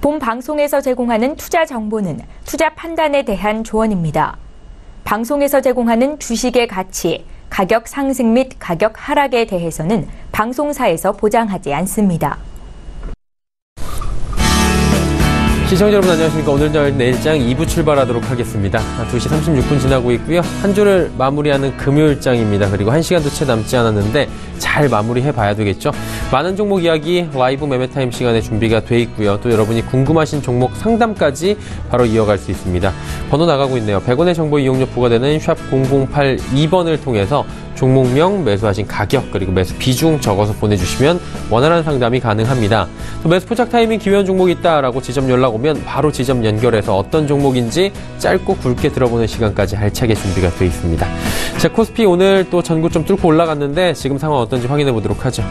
본 방송에서 제공하는 투자 정보는 투자 판단에 대한 조언입니다. 방송에서 제공하는 주식의 가치, 가격 상승 및 가격 하락에 대해서는 방송사에서 보장하지 않습니다. 시청자 여러분 안녕하십니까. 오늘 내일장 2부 출발하도록 하겠습니다. 2시 36분 지나고 있고요. 한 주를 마무리하는 금요일장입니다. 그리고 1시간도 채 남지 않았는데 잘 마무리해봐야 되겠죠. 많은 종목 이야기 라이브 매매타임 시간에 준비가 돼 있고요. 또 여러분이 궁금하신 종목 상담까지 바로 이어갈 수 있습니다. 번호 나가고 있네요. 100원의 정보 이용료 부과되는 샵 0082번을 통해서 종목명, 매수하신 가격, 그리고 매수 비중 적어서 보내주시면 원활한 상담이 가능합니다. 또 매수 포착 타이밍 기회한 종목이 있다라고 지점 연락 오면 바로 지점 연결해서 어떤 종목인지 짧고 굵게 들어보는 시간까지 알차게 준비가 되어 있습니다. 자, 코스피 오늘 또 전고점 뚫고 올라갔는데 지금 상황 어떤지 확인해 보도록 하죠.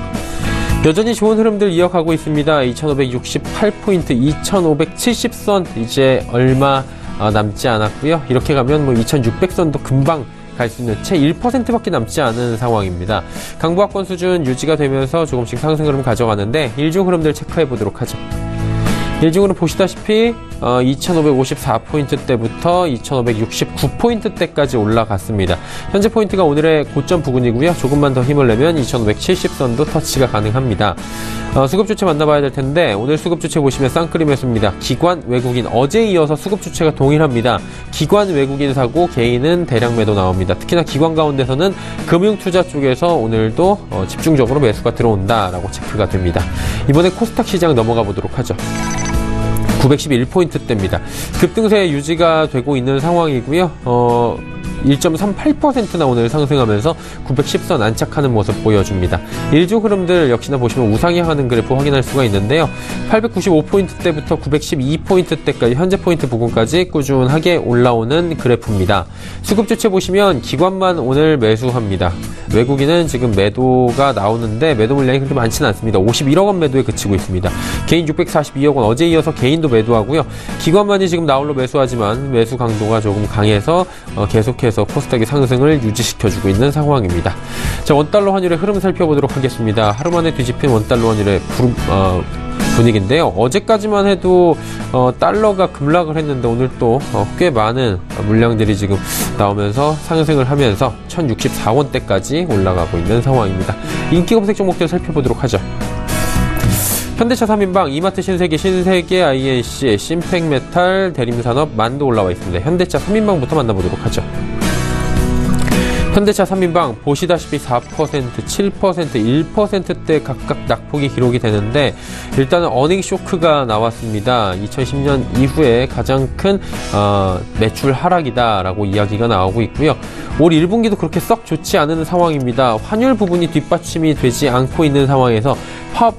여전히 좋은 흐름들 이어가고 있습니다. 2568포인트, 2570선 이제 얼마 남지 않았고요. 이렇게 가면 2600선도 금방 갈 수 있는 채 1%밖에 남지 않은 상황입니다. 강보합권 수준 유지가 되면서 조금씩 상승 흐름 가져가는데 일중 흐름들 체크해 보도록 하죠. 일중으로 보시다시피 2554포인트대부터 2569포인트대까지 올라갔습니다. 현재 포인트가 오늘의 고점 부근이고요. 조금만 더 힘을 내면 2570선도 터치가 가능합니다. 수급 주체 만나봐야 될 텐데 오늘 수급 주체 보시면 쌍끌이 매수입니다. 기관, 외국인 어제 이어서 수급 주체가 동일합니다. 기관, 외국인 사고, 개인은 대량 매도 나옵니다. 특히나 기관 가운데서는 금융투자 쪽에서 오늘도 집중적으로 매수가 들어온다라고 체크가 됩니다. 이번에 코스닥 시장 넘어가 보도록 하죠. 911포인트대입니다. 급등세 유지가 되고 있는 상황이고요. 1.38%나 오늘 상승하면서 910선 안착하는 모습 보여줍니다. 일중 흐름들 역시나 보시면 우상향하는 그래프 확인할 수가 있는데요. 895포인트대부터 912포인트대까지 현재 포인트 부근까지 꾸준하게 올라오는 그래프입니다. 수급 주체 보시면 기관만 오늘 매수합니다. 외국인은 지금 매도가 나오는데 매도 물량이 그렇게 많지는 않습니다. 51억 원 매도에 그치고 있습니다. 개인 642억 원 어제 이어서 개인도 매도하고요. 기관만이 지금 나홀로 매수하지만 매수 강도가 조금 강해서 계속해서 코스닥의 상승을 유지시켜주고 있는 상황입니다. 자, 원달러 환율의 흐름 살펴보도록 하겠습니다. 하루 만에 뒤집힌 원달러 환율의 분위기인데요. 어제까지만 해도 달러가 급락을 했는데 오늘 또 꽤 많은 물량들이 지금 나오면서 상승을 하면서 1064원대까지 올라가고 있는 상황입니다. 인기 검색 종목들 살펴보도록 하죠. 현대차 3인방, 이마트 신세계, INC, 심팩메탈, 대림산업, 만도 올라와 있습니다. 현대차 3인방부터 만나보도록 하죠. 현대차 3인방 보시다시피 4%, 7%, 1%대 각각 낙폭이 기록이 되는데 일단은 어닝 쇼크가 나왔습니다. 2010년 이후에 가장 큰 매출 하락이다라고 이야기가 나오고 있고요. 올 1분기도 그렇게 썩 좋지 않은 상황입니다. 환율 부분이 뒷받침이 되지 않고 있는 상황에서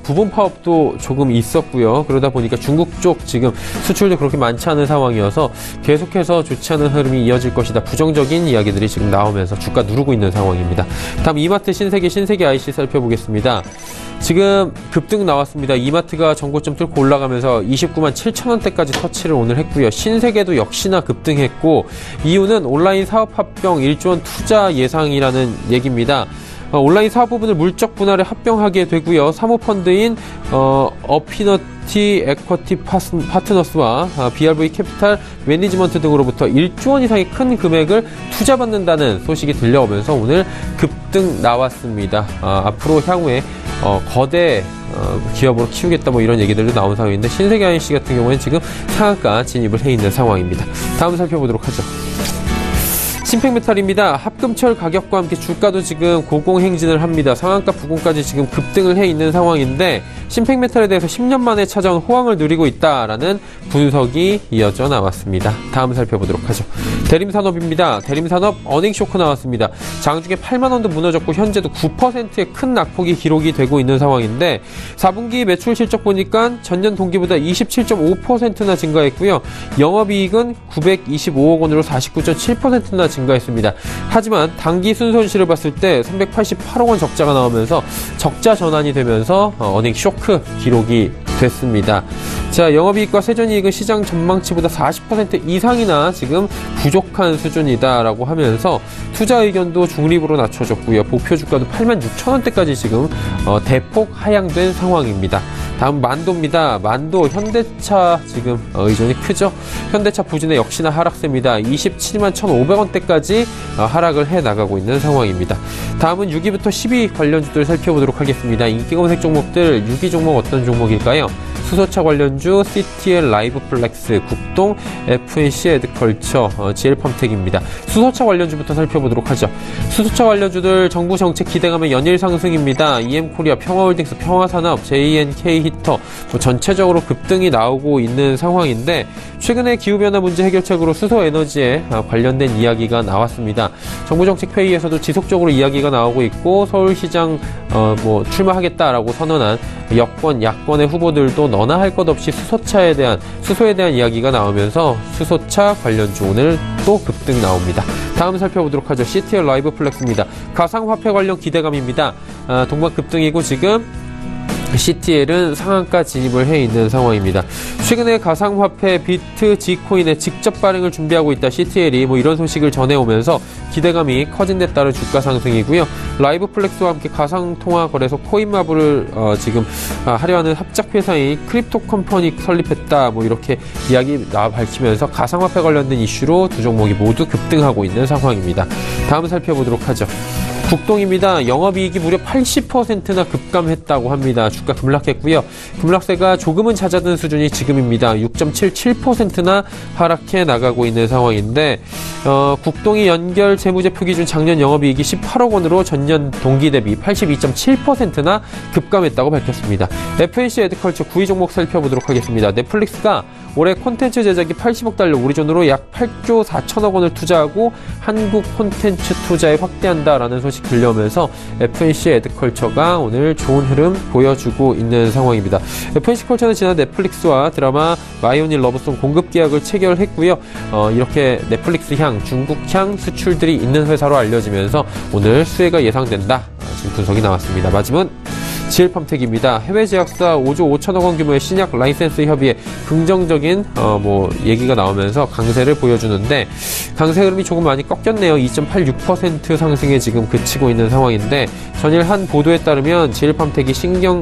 부분 파업도 조금 있었고요. 그러다 보니까 중국 쪽 지금 수출도 그렇게 많지 않은 상황이어서 계속해서 좋지 않은 흐름이 이어질 것이다. 부정적인 이야기들이 지금 나오면서 주가 누르고 있는 상황입니다. 다음 이마트 신세계 IC 살펴보겠습니다. 지금 급등 나왔습니다. 이마트가 전고점 뚫고 올라가면서 29만 7천원대까지 터치를 오늘 했고요. 신세계도 역시나 급등했고 이유는 온라인 사업 합병 1조 원 투자 예상이라는 얘기입니다. 온라인 사업 부분을 물적 분할에 합병하게 되고요. 사모펀드인 어피너티 에쿼티 파트너스와 BRV 캐피탈 매니지먼트 등으로부터 1조 원 이상의 큰 금액을 투자받는다는 소식이 들려오면서 오늘 급등 나왔습니다. 앞으로 향후에 거대 기업으로 키우겠다 이런 얘기들도 나온 상황인데 신세계 INC 같은 경우에는 지금 상한가 진입을 해 있는 상황입니다. 다음 살펴보도록 하죠. 심팩메탈입니다. 합금철 가격과 함께 주가도 지금 고공행진을 합니다. 상한가 부근까지 지금 급등을 해 있는 상황인데 심팩메탈에 대해서 10년 만에 찾아온 호황을 누리고 있다라는 분석이 이어져 나왔습니다. 다음 살펴보도록 하죠. 대림산업입니다. 대림산업 어닝 쇼크 나왔습니다. 장중에 8만 원도 무너졌고 현재도 9%의 큰 낙폭이 기록이 되고 있는 상황인데 4분기 매출 실적 보니까 전년 동기보다 27.5%나 증가했고요. 영업이익은 925억 원으로 49.7%나 증가했습니다. 하지만 단기 순손실을 봤을 때 388억 원 적자가 나오면서 적자 전환이 되면서 어닝 쇼크 기록이 됐습니다. 자, 영업이익과 세전이익은 시장 전망치보다 40% 이상이나 지금 부족한 수준이다라고 하면서 투자 의견도 중립으로 낮춰졌고요. 목표 주가도 86,000원대까지 지금 대폭 하향된 상황입니다. 다음 만도입니다. 만도 현대차 지금 의존이 크죠. 현대차 부진에 역시나 하락세입니다. 27만 1,500원대까지 하락을 해나가고 있는 상황입니다. 다음은 6위부터 10위 관련주들 살펴보도록 하겠습니다. 인기 검색 종목들 6위 종목 어떤 종목일까요? 수소차 관련주 CTL 라이브플렉스, 국동, FNC 에드컬처, GL팜텍입니다. 수소차 관련주부터 살펴보도록 하죠. 수소차 관련주들 정부 정책 기대감의 연일 상승입니다. EM코리아, 평화홀딩스, 평화산업, JNK 히터 전체적으로 급등이 나오고 있는 상황인데 최근에 기후변화 문제 해결책으로 수소에너지에 관련된 이야기가 나왔습니다. 정부 정책 회의에서도 지속적으로 이야기가 나오고 있고 서울시장 출마하겠다라고 선언한 여권, 야권의 후보들도 너나 할 것 없이 수소에 대한 이야기가 나오면서 수소차 관련주 오늘 또 급등 나옵니다. 다음 살펴보도록 하죠. CTL 라이브플렉스입니다. 가상화폐 관련 기대감입니다. 동반 급등이고 지금 CTL은 상한가 진입을 해 있는 상황입니다. 최근에 가상화폐 비트 G코인의 직접 발행을 준비하고 있다 CTL이 이런 소식을 전해오면서 기대감이 커진 데 따른 주가 상승이고요. 라이브플렉스와 함께 가상통화거래소 코인마블을 지금 하려는 합작회사인 크립토 컴퍼니 설립했다 이렇게 이야기 밝히면서 가상화폐 관련된 이슈로 두 종목이 모두 급등하고 있는 상황입니다. 다음 살펴보도록 하죠. 국동입니다. 영업이익이 무려 80%나 급감했다고 합니다. 주가 급락했고요. 급락세가 조금은 잦아든 수준이 지금입니다. 6.77%나 하락해 나가고 있는 상황인데 국동이 연결 재무제표 기준 작년 영업이익이 18억 원으로 전년 동기 대비 82.7%나 급감했다고 밝혔습니다. FNC 에드컬처 9위 종목 살펴보도록 하겠습니다. 넷플릭스가 올해 콘텐츠 제작이 80억 달러, 우리 돈으로 약 8조 4천억 원을 투자하고 한국 콘텐츠 투자에 확대한다라는 소식 들려오면서 FNC 에드컬처가 오늘 좋은 흐름 보여주고 있는 상황입니다. FNC 컬처는 지난 넷플릭스와 드라마 마이오닐 러브송 공급 계약을 체결했고요. 이렇게 넷플릭스향, 중국향 수출들이 있는 회사로 알려지면서 오늘 수혜가 예상된다. 지금 분석이 나왔습니다. 마지막은 GL팜텍입니다. 해외 제약사 5조 5천억 원 규모의 신약 라이센스 협의에 긍정적인 얘기가 나오면서 강세를 보여주는데 강세 흐름이 조금 많이 꺾였네요. 2.86% 상승에 지금 그치고 있는 상황인데 전일 한 보도에 따르면 GL팜텍이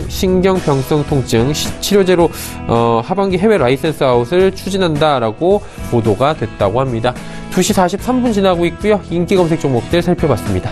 신경병성 통증 치료제로 하반기 해외 라이센스 아웃을 추진한다라고 보도가 됐다고 합니다. 2시 43분 지나고 있고요. 인기 검색 종목들 살펴봤습니다.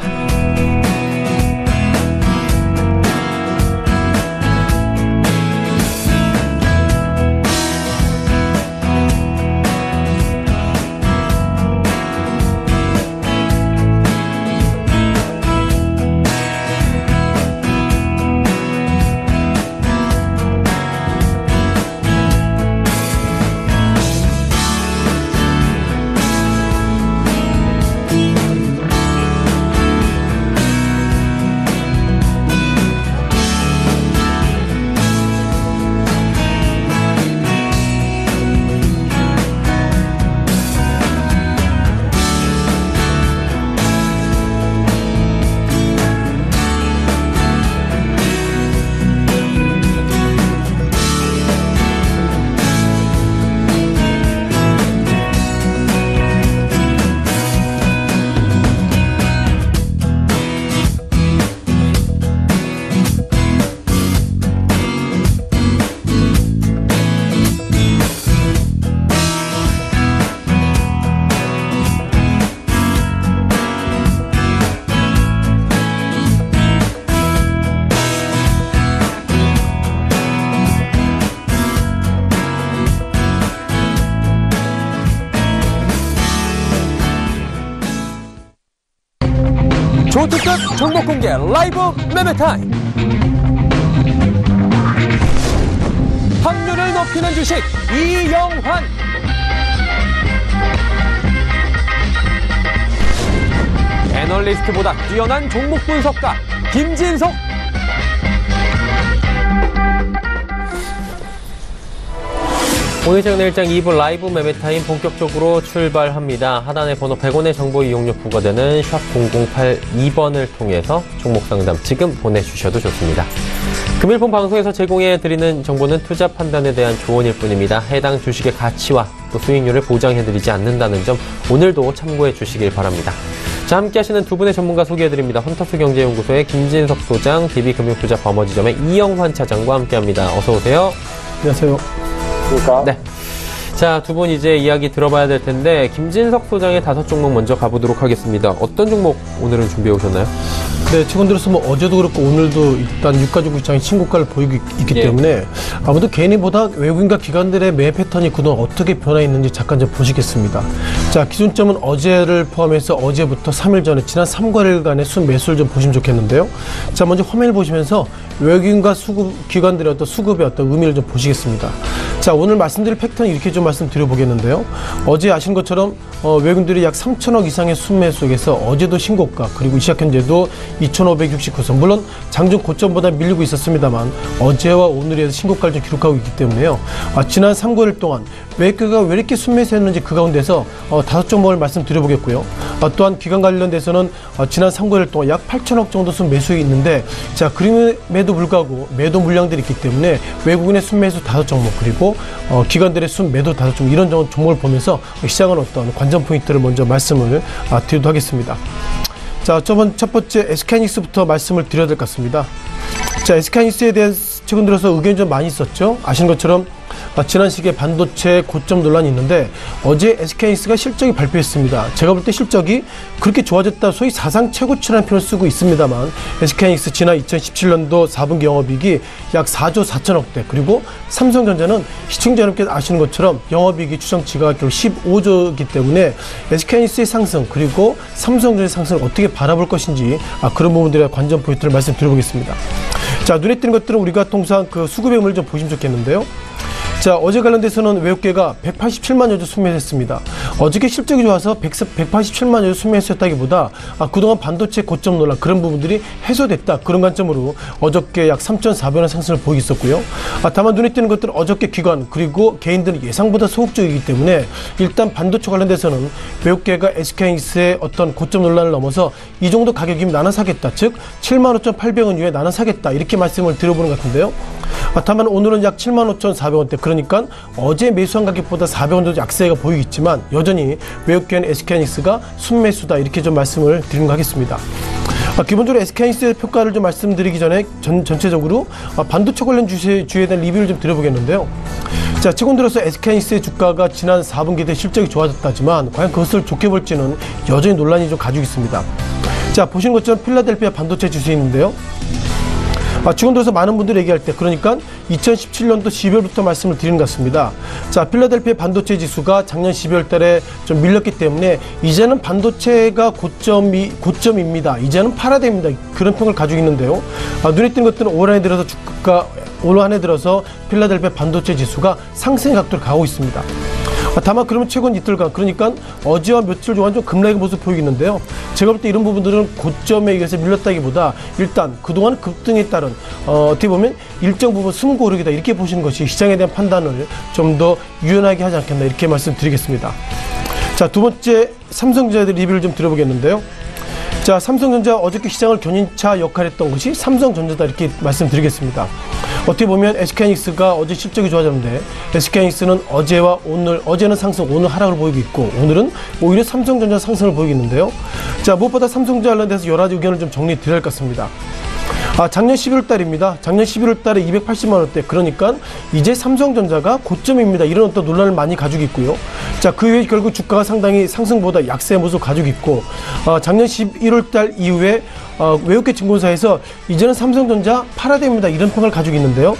초특급 종목 공개 라이브 매매 타임. 확률을 높이는 주식 이영환. 애널리스트보다 뛰어난 종목 분석가 김진석. 오늘 장내일장 2부 라이브 매매타임 본격적으로 출발합니다. 하단의 번호 100원의 정보 이용료 부과되는 샵 0082번을 통해서 종목 상담 지금 보내주셔도 좋습니다. 금일 본 방송에서 제공해드리는 정보는 투자 판단에 대한 조언일 뿐입니다. 해당 주식의 가치와 또 수익률을 보장해드리지 않는다는 점 오늘도 참고해 주시길 바랍니다. 자, 함께 하시는 두 분의 전문가 소개해드립니다. 헌터스 경제연구소의 김진석 소장, DB금융투자 버머지점의 이영환 차장과 함께합니다. 어서 오세요. 안녕하세요. 네. 자, 두 분 이제 이야기 들어봐야 될 텐데, 김진석 소장의 5종목 먼저 가보도록 하겠습니다. 어떤 종목 오늘은 준비해 오셨나요? 네, 최근 들어서 어제도 그렇고 오늘도 일단 유가지구 시장이 신고가를 보이고 있기 때문에 아무래도 개인보다 외국인과 기관들의 매 패턴이 그동안 어떻게 변화했는지 잠깐 좀 보시겠습니다. 자, 기준점은 어제를 포함해서 어제부터 3일 전에 지난 3거래일간의 순매수를 좀 보시면 좋겠는데요. 자, 먼저 화면을 보시면서 외국인과 기관들의 어떤 수급의 어떤 의미를 좀 보시겠습니다. 자, 오늘 말씀드릴 팩트는 이렇게 좀 말씀드려 보겠는데요. 어제 아신 것처럼 외국인들이 약 3천억 이상의 순매수에서 어제도 신고가, 그리고 이 시각 현재도 2,569선. 물론 장중 고점보다 밀리고 있었습니다만 어제와 오늘에서 신고가를 좀 기록하고 있기 때문에요. 지난 3거일 동안 외국인가 왜 이렇게 순매수했는지 그 가운데서 5종목을 말씀드려보겠고요. 또한 기관 관련돼서는 지난 3거일 동안 약 8천억 정도 순매수가 있는데, 자, 그럼에도 불구하고 매도 물량들이 있기 때문에 외국인의 순매수 5종목, 그리고 기관들의 순매도 5종목, 이런 종목을 보면서 시장은 어떤 관전 포인트를 먼저 말씀을 드리도록 하겠습니다. 자, 첫 번째 SK하이닉스부터 말씀을 드려야 될 것 같습니다. 자, SK하이닉스에 대한 최근 들어서 의견이 좀 많이 있었죠. 아시는 것처럼 지난 시기에 반도체 고점 논란이 있는데 어제 SK하이닉스가 실적이 발표했습니다. 제가 볼 때 실적이 그렇게 좋아졌다, 소위 사상 최고치라는 표현을 쓰고 있습니다만, SK하이닉스 지난 2017년도 4분기 영업이익이 약 4조 4천억대, 그리고 삼성전자는 시청자 여러분께서 아시는 것처럼 영업이익이 추정치가 결국 15조이기 때문에 SK하이닉스의 상승, 그리고 삼성전자의 상승을 어떻게 바라볼 것인지 그런 부분들의 관전 포인트를 말씀드려보겠습니다. 자, 눈에 띄는 것들은 우리가 통상 그 수급의 의미를 좀 보시면 좋겠는데요. 자, 어제 관련돼서는 외국계가 187만여 주 순매수했습니다. 어저께 실적이 좋아서 187만여 주 순매수했다기보다 그동안 반도체 고점 논란, 그런 부분들이 해소됐다, 그런 관점으로 어저께 약 3,400원 상승을 보이고 있었고요. 다만 눈에 띄는 것들은 어저께 기관 그리고 개인들은 예상보다 소극적이기 때문에 일단 반도체 관련돼서는 외국계가 SK하이닉스의 어떤 고점 논란을 넘어서 이 정도 가격이면 나는 사겠다, 즉 75,800원 이후에 나는 사겠다, 이렇게 말씀을 드려보는 것 같은데요. 다만 오늘은 약 75,400원대, 그러니까 어제 매수한 가격보다 400원 정도 약세가 보이겠지만 여전히 외국계는 SK하이닉스가 순매수다, 이렇게 좀 말씀을 드리는 것 하겠습니다. 기본적으로 SK하이닉스의 평가를 좀 말씀드리기 전에 전체적으로 반도체 관련 주에 대한 리뷰를 좀 드려보겠는데요. 자, 최근 들어서 SK하이닉스의 주가가 지난 4분기 때 실적이 좋아졌다지만 과연 그것을 좋게 볼지는 여전히 논란이 좀 가지고 있습니다. 자, 보시는 것처럼 필라델피아 반도체 지수인데요. 최근 들어서 많은 분들이 얘기할 때, 그러니까 2017년도 12월부터 말씀을 드리는 것 같습니다. 자, 필라델피아 반도체 지수가 작년 12월 달에 좀 밀렸기 때문에 이제는 반도체가 고점입니다. 이제는 팔아야 됩니다, 그런 평을 가지고 있는데요. 눈에 띄는 것들은 올 한 해 들어서 필라델피아 반도체 지수가 상승의 각도를 가고 있습니다. 다만 그러면 최근 이틀간, 그러니까 어제와 며칠 동안 좀 급락의 모습을 보이고 있는데요. 제가 볼 때 이런 부분들은 고점에 의해서 밀렸다기보다 일단 그동안 급등에 따른 어떻게 보면 일정 부분 숨고르기다, 이렇게 보시는 것이 시장에 대한 판단을 좀 더 유연하게 하지 않겠나, 이렇게 말씀드리겠습니다. 자, 두 번째 삼성전자 리뷰를 좀 드려보겠는데요. 자, 삼성전자 어저께 시장을 견인차 역할을 했던 것이 삼성전자다, 이렇게 말씀드리겠습니다. 어떻게 보면 SK하이닉스가 어제 실적이 좋아졌는데 SK하이닉스는 어제와 오늘, 어제는 상승, 오늘 하락을 보이고 있고 오늘은 오히려 삼성전자 상승을 보이고 있는데요. 자, 무엇보다 삼성전자 관련돼서 여러 가지 의견을 좀 정리 드려야 할 것 같습니다. 작년 11월 달입니다. 작년 11월 달에 280만 원대, 그러니까 이제 삼성전자가 고점입니다, 이런 어떤 논란을 많이 가지고 있고요. 자, 그 이후에 결국 주가가 상당히 상승보다 약세의 모습을 가지고 있고, 작년 11월 달 이후에 외국계 증권사에서 이제는 삼성전자 팔아야 됩니다, 이런 평을 가지고 있는데요.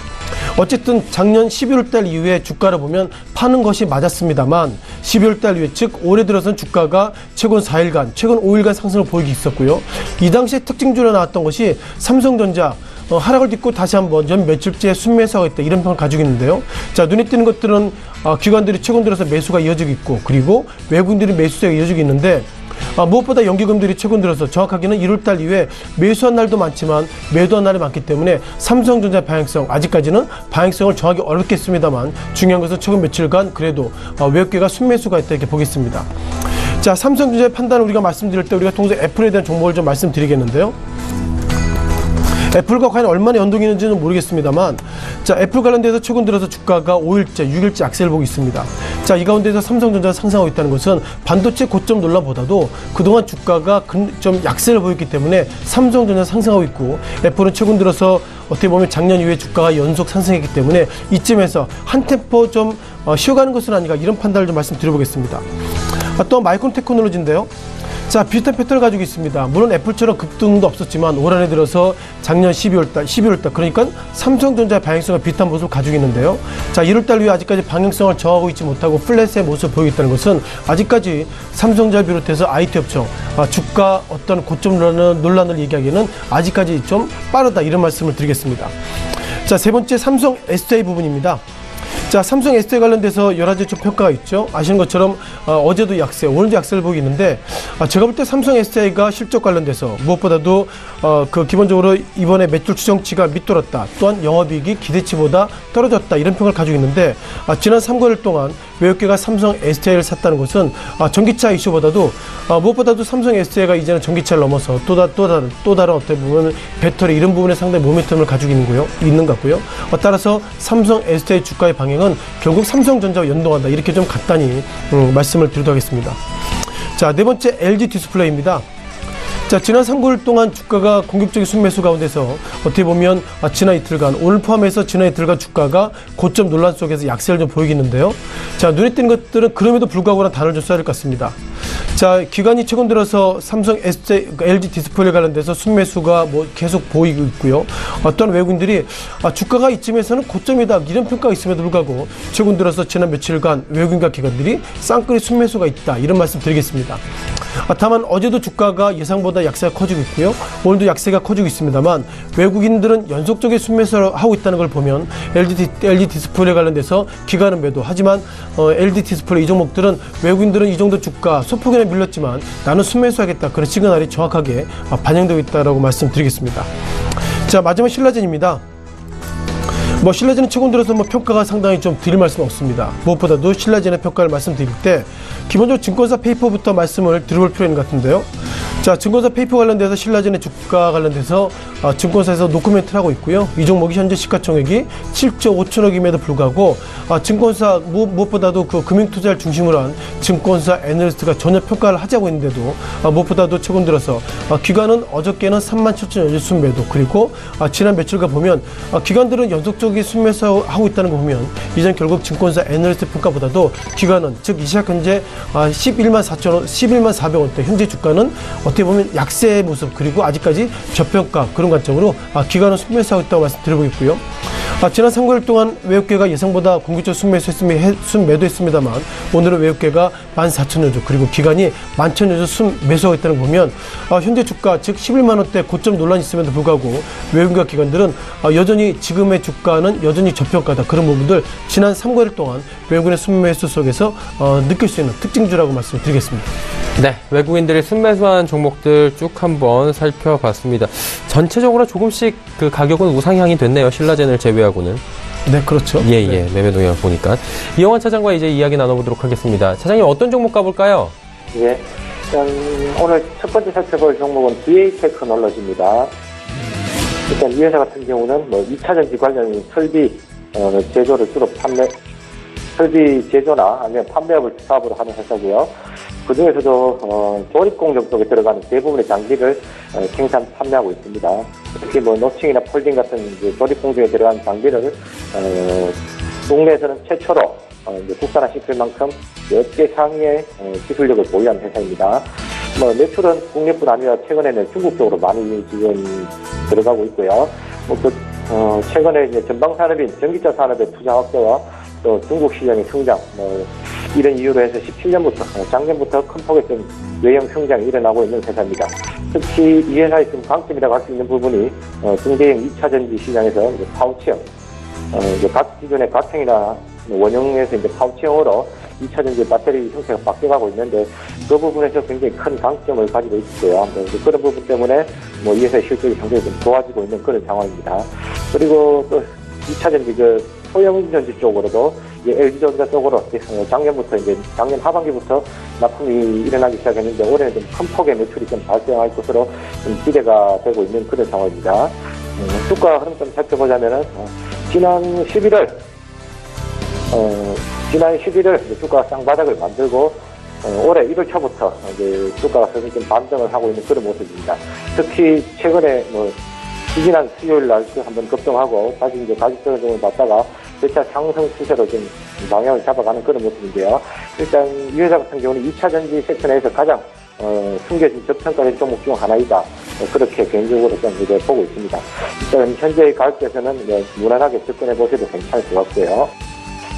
어쨌든 작년 11월 달 이후에 주가를 보면 파는 것이 맞았습니다만 12월 달 이후에, 즉 올해 들어서는 주가가 최근 4일간, 최근 5일간 상승을 보이고 있었고요. 이 당시에 특징주로 나왔던 것이 삼성전자 하락을 딛고 다시 한번 연 며칠째 순매수하고 있다, 이런 평을 가지고 있는데요. 자, 눈에 띄는 것들은 기관들이 최근 들어서 매수가 이어지고 있고, 그리고 외국인들이 매수세가 이어지고 있는데 무엇보다 연기금들이 최근 들어서 정확하게는 1월달 이후에 매수한 날도 많지만 매도한 날이 많기 때문에 삼성전자 방향성, 아직까지는 방향성을 정하기 어렵겠습니다만 중요한 것은 최근 며칠간 그래도 외국계가 순매수가 있다, 이렇게 보겠습니다. 자, 삼성전자의 판단을 우리가 말씀드릴 때 우리가 통상 애플에 대한 종목을 좀 말씀드리겠는데요. 애플과 과연 얼마나 연동이 있는지는 모르겠습니다만, 자, 애플 관련돼서 최근 들어서 주가가 5일째, 6일째 악셀을 보고 있습니다. 자, 이 가운데서 삼성전자가 상승하고 있다는 것은 반도체 고점 논란보다도 그동안 주가가 좀 약세를 보였기 때문에 삼성전자 상승하고 있고, 애플은 최근 들어서 어떻게 보면 작년 이후에 주가가 연속 상승했기 때문에 이쯤에서 한 템포 좀 쉬어가는 것은 아닌가, 이런 판단을 좀 말씀드려보겠습니다. 또 마이크론 테크놀로지인데요. 자, 비슷한 패턴을 가지고 있습니다. 물론 애플처럼 급등도 없었지만 올 한해 들어서 작년 12월달 그러니까 삼성전자의 방향성과 비슷한 모습을 가지고 있는데요. 자, 1월달 이후에 아직까지 방향성을 정하고 있지 못하고 플랫의 모습을 보이고 있다는 것은 아직까지 삼성전자를 비롯해서 IT 업종 주가 어떤 고점 논란을 얘기하기에는 아직까지 좀 빠르다, 이런 말씀을 드리겠습니다. 자, 세 번째 삼성 SDI 부분입니다. 자, 삼성 SDI 관련돼서 여러 가지 좀 평가가 있죠. 아시는 것처럼 어제도 약세, 오늘도 약세를 보이고 있는데, 제가 볼 때 삼성 SDI가 실적 관련돼서 무엇보다도 기본적으로 이번에 매출 추정치가 밑돌았다, 또한 영업이익이 기대치보다 떨어졌다, 이런 평가를 가지고 있는데, 지난 3개월 동안 외국계가 삼성 SDI를 샀다는 것은 전기차 이슈보다도 무엇보다도 삼성 SDI가 이제는 전기차를 넘어서 또 다른 어떻게 보면 배터리 이런 부분에 상당히 모멘텀을 가지고 있는 것 같고요. 따라서 삼성 SDI 주가의 방향은 결국 삼성전자와 연동한다, 이렇게 좀 간단히 말씀을 드리도록 하겠습니다. 자, 네 번째 LG 디스플레이입니다. 자, 지난 3개월 동안 주가가 공격적인 순매수 가운데서 어떻게 보면 지난 이틀간, 오늘 포함해서 지난 이틀간 주가가 고점 논란 속에서 약세를 좀 보이겠는데요. 자, 눈에 띄는 것들은 그럼에도 불구하고는 단어를 좀 써야 될 것 같습니다. 자, 기관이 최근 들어서 삼성 LG 디스플레이 관련돼서 순매수가 계속 보이고 있고요. 어떤 외국인들이 주가가 이쯤에서는 고점이다, 이런 평가가 있음에도 불구하고 최근 들어서 지난 며칠간 외국인과 기관들이 쌍끌이 순매수가 있다, 이런 말씀 드리겠습니다. 다만 어제도 주가가 예상보다 약세가 커지고 있고요. 오늘도 약세가 커지고 있습니다만, 외국인들은 연속적인 순매수를 하고 있다는 걸 보면 LG 디스플레이 관련돼서 기관은 매도, 하지만 LG 디스플레이 이 종목들은 외국인들은 이 정도 주가 소폭이나 밀렸지만 나는 순매수하겠다, 그런 시그널이 정확하게 반영되고 있다고 말씀드리겠습니다. 자, 마지막 신라젠입니다. 신라젠은 최근 들어서 평가가 상당히 좀 드릴 말씀 없습니다. 무엇보다도 신라젠의 평가를 말씀드릴 때 기본적으로 증권사 페이퍼부터 말씀을 드려볼 필요 있는 것 같은데요. 자, 증권사 페이퍼 관련돼서 신라젠의 주가 관련돼서 증권사에서 노코멘트를 하고 있고요. 이 종목이 현재 시가총액이 7조 5천억임에도 불구하고 증권사 무엇보다도 그 금융투자를 중심으로 한 증권사 애널리스트가 전혀 평가를 하지 않고 있는데도 무엇보다도 최근 들어서 기관은 어저께는 37,000여 주 순매도, 그리고 지난 며칠간 보면 기관들은 연속적인 순매수하고 있다는 거 보면 이전 결국 증권사 애널리스트 평가보다도 기관은, 즉 이 시각 현재 11만 400원대, 현재 주가는 어떻게 보면 약세의 모습, 그리고 아직까지 저평가, 그런 관점으로 기관은 순매수하고 있다고 말씀드려보겠고요. 지난 3개월 동안 외국계가 예상보다 공격적 순매도했습니다만 오늘은 외국계가 14,000여 주, 그리고 기관이 11,000여 주 순매수하고 있다는 거 보면 현재 주가, 즉 11만 원대 고점 논란이 있음에도 불구하고 외국인과 기관들은 여전히 지금의 주가는 여전히 저평가다, 그런 부분들 지난 3개월 동안 외국인의 순매수 속에서 느낄 수 있는 특징주라고 말씀드리겠습니다. 네, 외국인들이 순매수한 종목들 쭉 한번 살펴봤습니다. 전체적으로 조금씩 그 가격은 우상향이 됐네요. 신라젠을 제외하고는. 네, 그렇죠. 네. 매매 동향 보니까. 이영환 차장과 이제 이야기 나눠보도록 하겠습니다. 차장님, 어떤 종목 가볼까요? 예. 오늘 첫 번째 살펴볼 종목은 BA 테크놀로지입니다. 일단 이 회사 같은 경우는 2차전지 관련 설비 제조를 주로 설비 제조나 아니면 판매업을 사업으로 하는 회사고요. 그 중에서도 조립 공정 속에 들어가는 대부분의 장비를 생산 판매하고 있습니다. 특히 노칭이나 폴딩 같은 조립 공정에 들어가는 장비를 국내에서는 최초로 국산화시킬 만큼 역대 상위의 기술력을 보유한 회사입니다. 매출은 국내뿐 아니라 최근에는 중국 쪽으로 많이 지금 들어가고 있고요. 최근에 이제 전방 산업인 전기차 산업의 투자 확대와 또 중국 시장의 성장, 이런 이유로 해서 17년부터, 작년부터 큰 폭의 좀 외형 성장이 일어나고 있는 회사입니다. 특히 이 회사의 좀 강점이라고 할 수 있는 부분이 중대형 2차전지 시장에서 이제 파우치형, 각 기존의 각형이나 원형에서 이제 파우치형으로 2차전지 배터리 형태가 바뀌어가고 있는데 그 부분에서 굉장히 큰 강점을 가지고 있고요. 그런 부분 때문에 이 회사의 실적이 상당히 좀 좋아지고 있는 그런 상황입니다. 그리고 또 2차전지 소형전지 쪽으로도 LG전자 쪽으로 작년부터 작년 하반기부터 납품이 일어나기 시작했는데 올해는 좀 큰 폭의 매출이 좀 발생할 것으로 좀 기대가 되고 있는 그런 상황입니다. 주가 흐름 좀 살펴보자면은 지난 11월 주가가 쌍바닥을 만들고 올해 1월 초부터 이제 주가가 좀 반등을 하고 있는 그런 모습입니다. 특히 최근에 지지난 수요일 날 한번 급등하고 다시 이제 가격적으로 좀 봤다가 재차 상승 추세로 좀 방향을 잡아가는 그런 모습인데요. 일단 이 회사 같은 경우는 2차 전지 섹션에서 가장 숨겨진 저평가된 종목 중 하나이다. 그렇게 개인적으로 좀 이제 보고 있습니다. 일단 현재의 가격대에서는 무난하게 접근해 보셔도 괜찮을 것 같고요.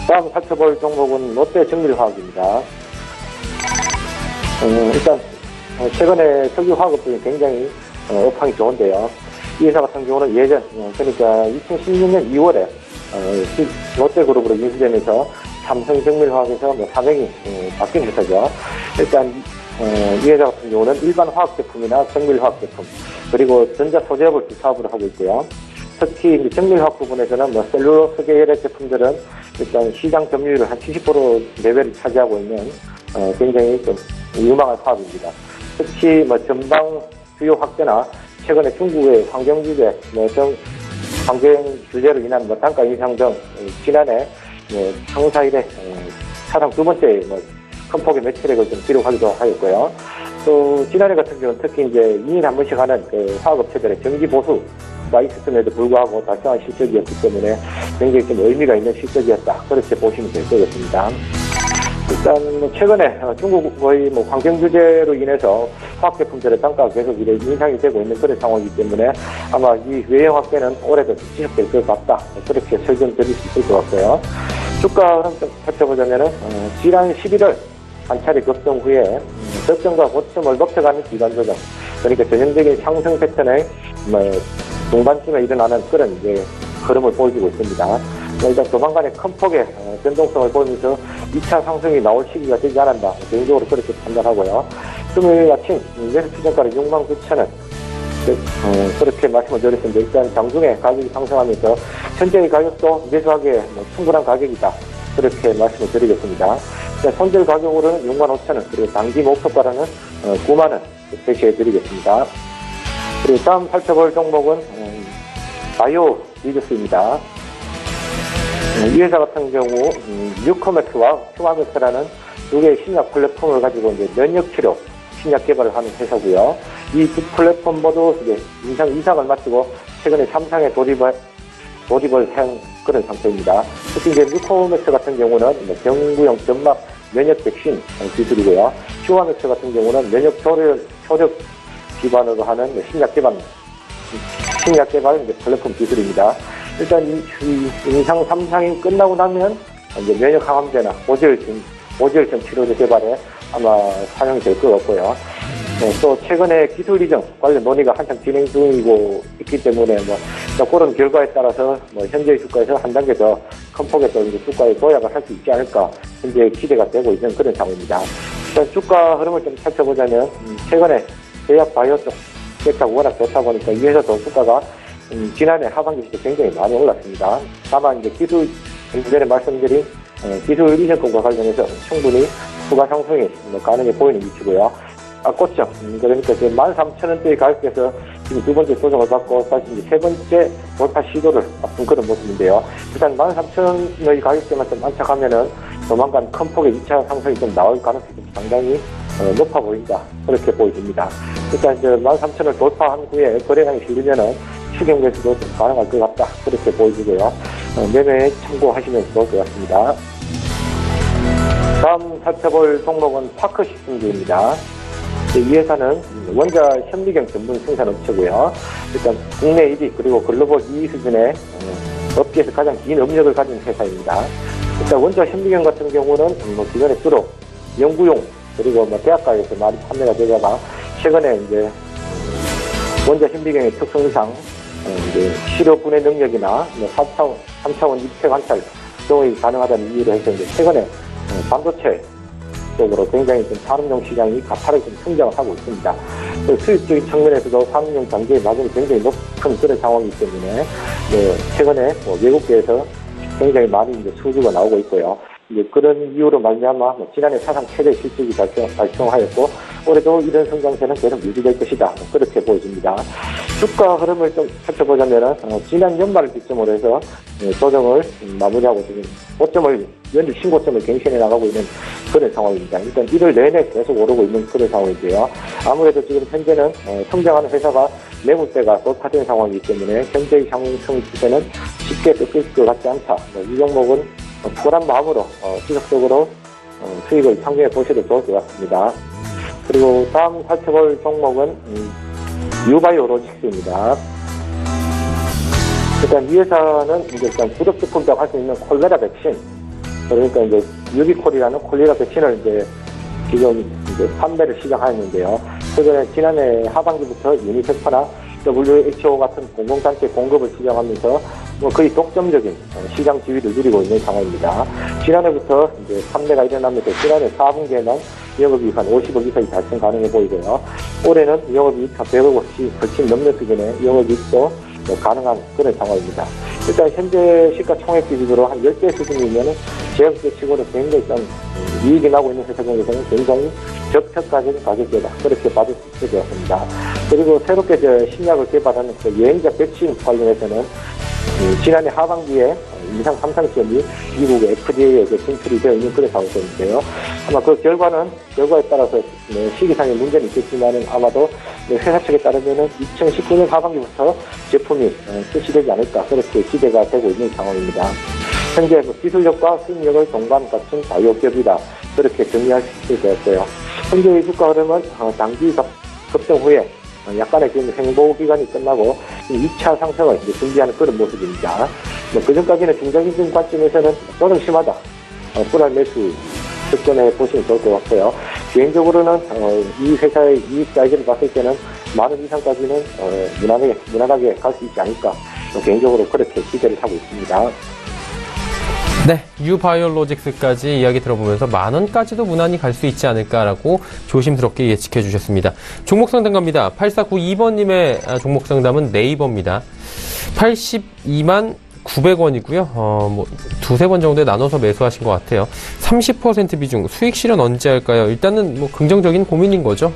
다음 살펴볼 종목은 롯데정밀화학입니다. 일단 최근에 석유화학업종이 굉장히 업황이 좋은데요. 이 회사 같은 경우는 예전 그러니까 2016년 2월에 롯데그룹으로 인수되면서 삼성정밀화학에서 사명이 바뀐 회사죠. 일단 이 회사 같은 경우는 일반 화학 제품이나 정밀화학 제품 그리고 전자소재업을 사업을 하고 있고요. 특히 이제 정밀화학 부분에서는 셀룰로스 계열의 제품들은 일단 시장 점유율을 한 70% 레벨을 차지하고 있는 굉장히 좀 유망한 사업입니다. 특히 전방 수요 확대나 최근에 중국의 환경 규제, 환경 규제로 인한 단가 인상 등 지난해 창사 이래 사상 두 번째 큰 폭의 매출액을 좀 기록하기도 하였고요. 또 지난해 같은 경우는 특히 이제 2년에 한 번씩 하는 화학업체들의 정기 보수가 있었음에도 불구하고 달성한 실적이었기 때문에 굉장히 좀 의미가 있는 실적이었다. 그렇게 보시면 될 것 같습니다. 일단 최근에 중국의 환경 규제로 인해서 화학제품들의 단가가 계속 인상이 되고 있는 그런 상황이기 때문에 아마 이 외형 확대는 올해도 지속될 것 같다. 그렇게 설명드릴 수 있을 것 같고요. 주가 흐름 좀 살펴보자면은 지난 11월 한 차례 급등 후에 저점과 고점을 높여가는 기간 조정, 그러니까 전형적인 상승 패턴의 중반쯤에 일어나는 그런 이제 흐름을 보여주고 있습니다. 일단 조만간에 큰 폭의 변동성을 보이면서 2차 상승이 나올 시기가 되지 않았나 개인적으로 그렇게 판단하고요. 금요일 아침 매수 추정가는 69,000원 그렇게 말씀을 드렸습니다. 일단 장중에 가격이 상승하면서 현재의 가격도 매수하기에 충분한 가격이다. 그렇게 말씀을 드리겠습니다. 손절 가격으로는 65,000원 그리고 단기 목표가로는 90,000원 제시해 드리겠습니다. 그리고 다음 살펴볼 종목은 바이오 리저스입니다. 이 회사 같은 경우 뉴커맥스와 큐마맥스라는 두 개의 신약 플랫폼을 가지고 이제 면역 치료 신약 개발을 하는 회사고요. 이 두 플랫폼 모두 이제 이상을 마치고 최근에 3상에 돌입을 한 그런 상태입니다. 특히 이제 뉴커맥스 같은 경우는 경구용 점막 면역 백신 기술이고요. 큐마맥스 같은 경우는 면역 효력 기반으로 하는 신약 개발 이제 플랫폼 기술입니다. 일단 임상 3상이 끝나고 나면 이제 면역 항암제나 오지혈증 치료제 개발에 아마 사용이 될 것 같고요. 또 최근에 기술 이전 관련 논의가 한창 진행 중이고 있기 때문에 그런 결과에 따라서 현재의 주가에서 한 단계 더 큰 폭의 또 이제 주가에 도약을 할 수 있지 않을까 현재 기대가 되고 있는 그런 상황입니다. 일단 주가 흐름을 좀 살펴보자면 최근에 제약 바이오 쪽 섹터가 워낙 좋다 보니까 이 회사도 주가가 지난해 하반기 시대 굉장히 많이 올랐습니다. 다만 이제 기술 전에 말씀드린 기술 이전권과 관련해서 충분히 추가 상승이 가능해 보이는 위치고요. 고점 그러니까 13,000원대의 가격에서 지금 두 번째 조정을 받고 다시 이제 세 번째 돌파 시도를 앞둔 그런 모습인데요. 일단 13,000원의 가격대만 좀 안착하면은 조만간 큰 폭의 2차 상승이 좀 나올 가능성이 좀 상당히 높아 보인다. 그렇게 보여집니다. 일단 이제 13,000원을 돌파한 후에 거래량이 실리면은 추경 매수도 좀 가능할 것 같다. 그렇게 보여지고요. 매매에 참고하시면 좋을 것 같습니다. 다음 살펴볼 종목은 파크식품주입니다. 이 회사는 원자 현미경 전문 생산 업체고요. 일단 국내 1위 그리고 글로벌 2위 수준의 업계에서 가장 긴 업력을 가진 회사입니다. 일단 원자 현미경 같은 경우는 기존에 주로 연구용 그리고 대학가에서 많이 판매가 되다가 최근에 이제 원자 현미경의 특성상 이제 시료 분해 능력이나 3차원 입체 관찰 등이 가능하다는 이유로 해서 이제 최근에 반도체 쪽으로 굉장히 좀 산업용 시장이 가파르게 좀 성장을 하고 있습니다. 수익적인 측면에서도 산업용 단계의 마진이 굉장히 높은 그런 상황이기 때문에 최근에 외국계에서 굉장히 많이 이제 수주가 나오고 있고요. 이제 그런 이유로 말미암아 지난해 사상 최대 실적이 달성하였고 올해도 이런 성장세는 계속 유지될 것이다. 그렇게 보여집니다. 주가 흐름을 좀 살펴보자면 지난 연말을 기점으로 해서 조정을 마무리하고 지금 연일 신고점을 갱신해 나가고 있는 그런 상황입니다. 일단 1월 내내 계속 오르고 있는 그런 상황인데요. 아무래도 지금 현재는 성장하는 회사가 매물대가 높아진 상황이기 때문에 현재의 상승 추세는 쉽게 꺾일 것 같지 않다. 이 종목은 불안 마음으로 지속적으로 수익을 창조해 보셔도 좋을 것 같습니다. 그리고 다음 살펴볼 종목은 유바이오로직스입니다. 일단 이 회사는 이제 일단 구독제품이라고 할 수 있는 콜레라 백신, 그러니까 이제 유비콜이라는 콜레라 백신을 이제 지금 이제 판매를 시작하였는데요. 최근에 지난해 하반기부터 유니세프나 WHO 같은 공공단체 공급을 시작하면서 거의 독점적인 시장 지위를 누리고 있는 상황입니다. 지난해부터 이제 판매가 일어나면서 지난해 4분기에만 영업이익 한 50억 이상이 달성 가능해 보이고요. 올해는 영업이익 100억이 훨씬 넘는 수준의 영업이익도 가능한 그런 상황입니다. 일단 현재 시가 총액 기준으로 한 10배 수준이면 제약제 치고는 굉장히 좀 이익이 나고 있는 회사 중에서는 굉장히 적격가적인 가격대다. 그렇게 받을 수 있게 되었습니다. 그리고 새롭게 신약을 개발하는 여행자 백신 관련해서는 지난해 하반기에 이상 3상 시험이 미국의 FDA에 진출이 되어 있는 그런 상황인데요. 아마 그 결과에 따라서 시기상의 문제는 있겠지만은 아마도 회사 측에 따르면은 2019년 하반기부터 제품이 출시되지 않을까 그렇게 기대가 되고 있는 상황입니다. 현재 기술력과 수익력을 동반 갖춘 바이오 기업이다. 그렇게 정리할 수 있게 되었고요. 현재의 주가 흐름은 단기 급등 후에 약간의 지금 행보 기간이 끝나고 2차 상승을 준비하는 그런 모습입니다. 그 전까지는 중장기적인 관점에서는 조금 심하다. 불안 매수 접근해 보시면 좋을 것 같고요. 개인적으로는 이 회사의 이익 사이즈를 봤을 때는 만원 이상까지는 무난하게 갈 수 있지 않을까. 개인적으로 그렇게 기대를 하고 있습니다. 네, 유바이오로직스까지 이야기 들어보면서 10,000원까지도 무난히 갈 수 있지 않을까라고 조심스럽게 예측해 주셨습니다. 종목 상담 갑니다. 8492번님의 종목 상담은 네이버입니다. 82만 900원이고요. 두세 번 정도에 나눠서 매수하신 것 같아요. 30% 비중, 수익 실현 언제 할까요? 일단은 긍정적인 고민인 거죠?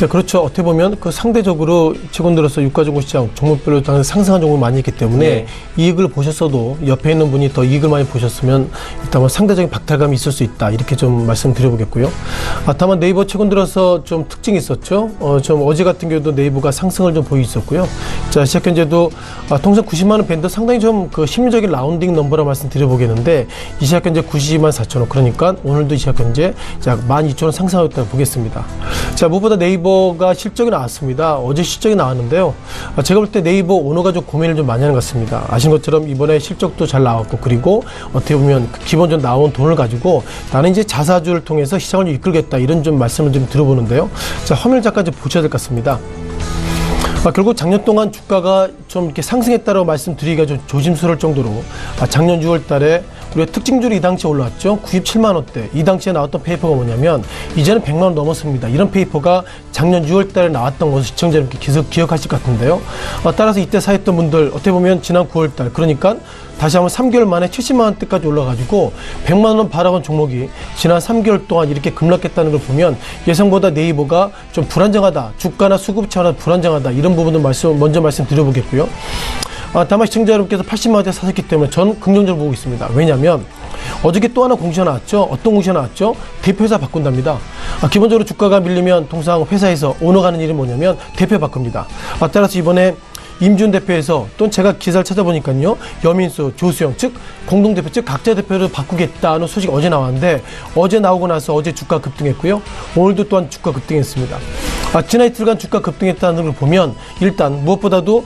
네, 그렇죠. 어떻게 보면 상대적으로 최근 들어서 유가정보시장 종목별로 상승한 종목이 많이 있기 때문에 네. 이익을 보셨어도 옆에 있는 분이 더 이익을 많이 보셨으면 일단 상대적인 박탈감이 있을 수 있다. 이렇게 좀 말씀드려보겠고요. 다만 네이버 최근 들어서 좀 특징이 있었죠. 어제 같은 경우도 네이버가 상승을 좀 보이고 있었고요. 자, 시작 현재도 통상 90만원 밴드 상당히 좀 심리적인 라운딩 넘버라 말씀드려보겠는데 이 시작 현재 92만 4천원, 그러니까 오늘도 이 시작 현재 12,000원 상승하고 있다고 보겠습니다. 자, 무엇보다 네이버가 실적이 나왔습니다. 어제 실적이 나왔는데요. 제가 볼 때 네이버 오너가 좀 고민을 좀 많이 하는 것 같습니다. 아시는 것처럼 이번에 실적도 잘 나왔고, 그리고 어떻게 보면 기본적으로 나온 돈을 가지고 나는 이제 자사주를 통해서 시장을 좀 이끌겠다, 이런 좀 말씀을 좀 들어보는데요. 자, 화면 잠깐 좀 보셔야 될 것 같습니다. 결국 작년 동안 주가가 좀 이렇게 상승했다고 말씀드리기가 좀 조심스러울 정도로 작년 6월 달에 우리가 특징주로 이 당시에 올라왔죠. 97만원대. 이 당시에 나왔던 페이퍼가 뭐냐면 이제는 100만원 넘었습니다. 이런 페이퍼가 작년 6월 달에 나왔던 것을 시청자 여러분께 계속 기억하실 것 같은데요. 따라서 이때 사했던 분들 어떻게 보면 지난 9월 달, 그러니까 다시 한번 3개월 만에 70만원대까지 올라가지고 100만원 바라본 종목이 지난 3개월 동안 이렇게 급락했다는 걸 보면 예상보다 네이버가 좀 불안정하다, 주가나 수급 차원에서 불안정하다, 이런 부분을 먼저 말씀드려보겠고요. 다만 시청자 여러분께서 80만원대 사셨기 때문에 저는 긍정적으로 보고 있습니다. 왜냐하면 어저께 또 하나 공시가 나왔죠. 어떤 공시가 나왔죠? 대표이사 바꾼답니다. 기본적으로 주가가 밀리면 통상 회사에서 오너가 하는 일이 뭐냐면 대표 바꿉니다. 따라서 이번에 임준 대표에서 또 제가 기사를 찾아보니까요, 여민수, 조수영 즉 공동대표 즉 각자 대표를 바꾸겠다는 소식이 어제 나왔는데 어제 나오고 나서 어제 주가 급등했고요. 오늘도 또한 주가 급등했습니다. 지난 이틀간 주가 급등했다는 걸 보면 일단 무엇보다도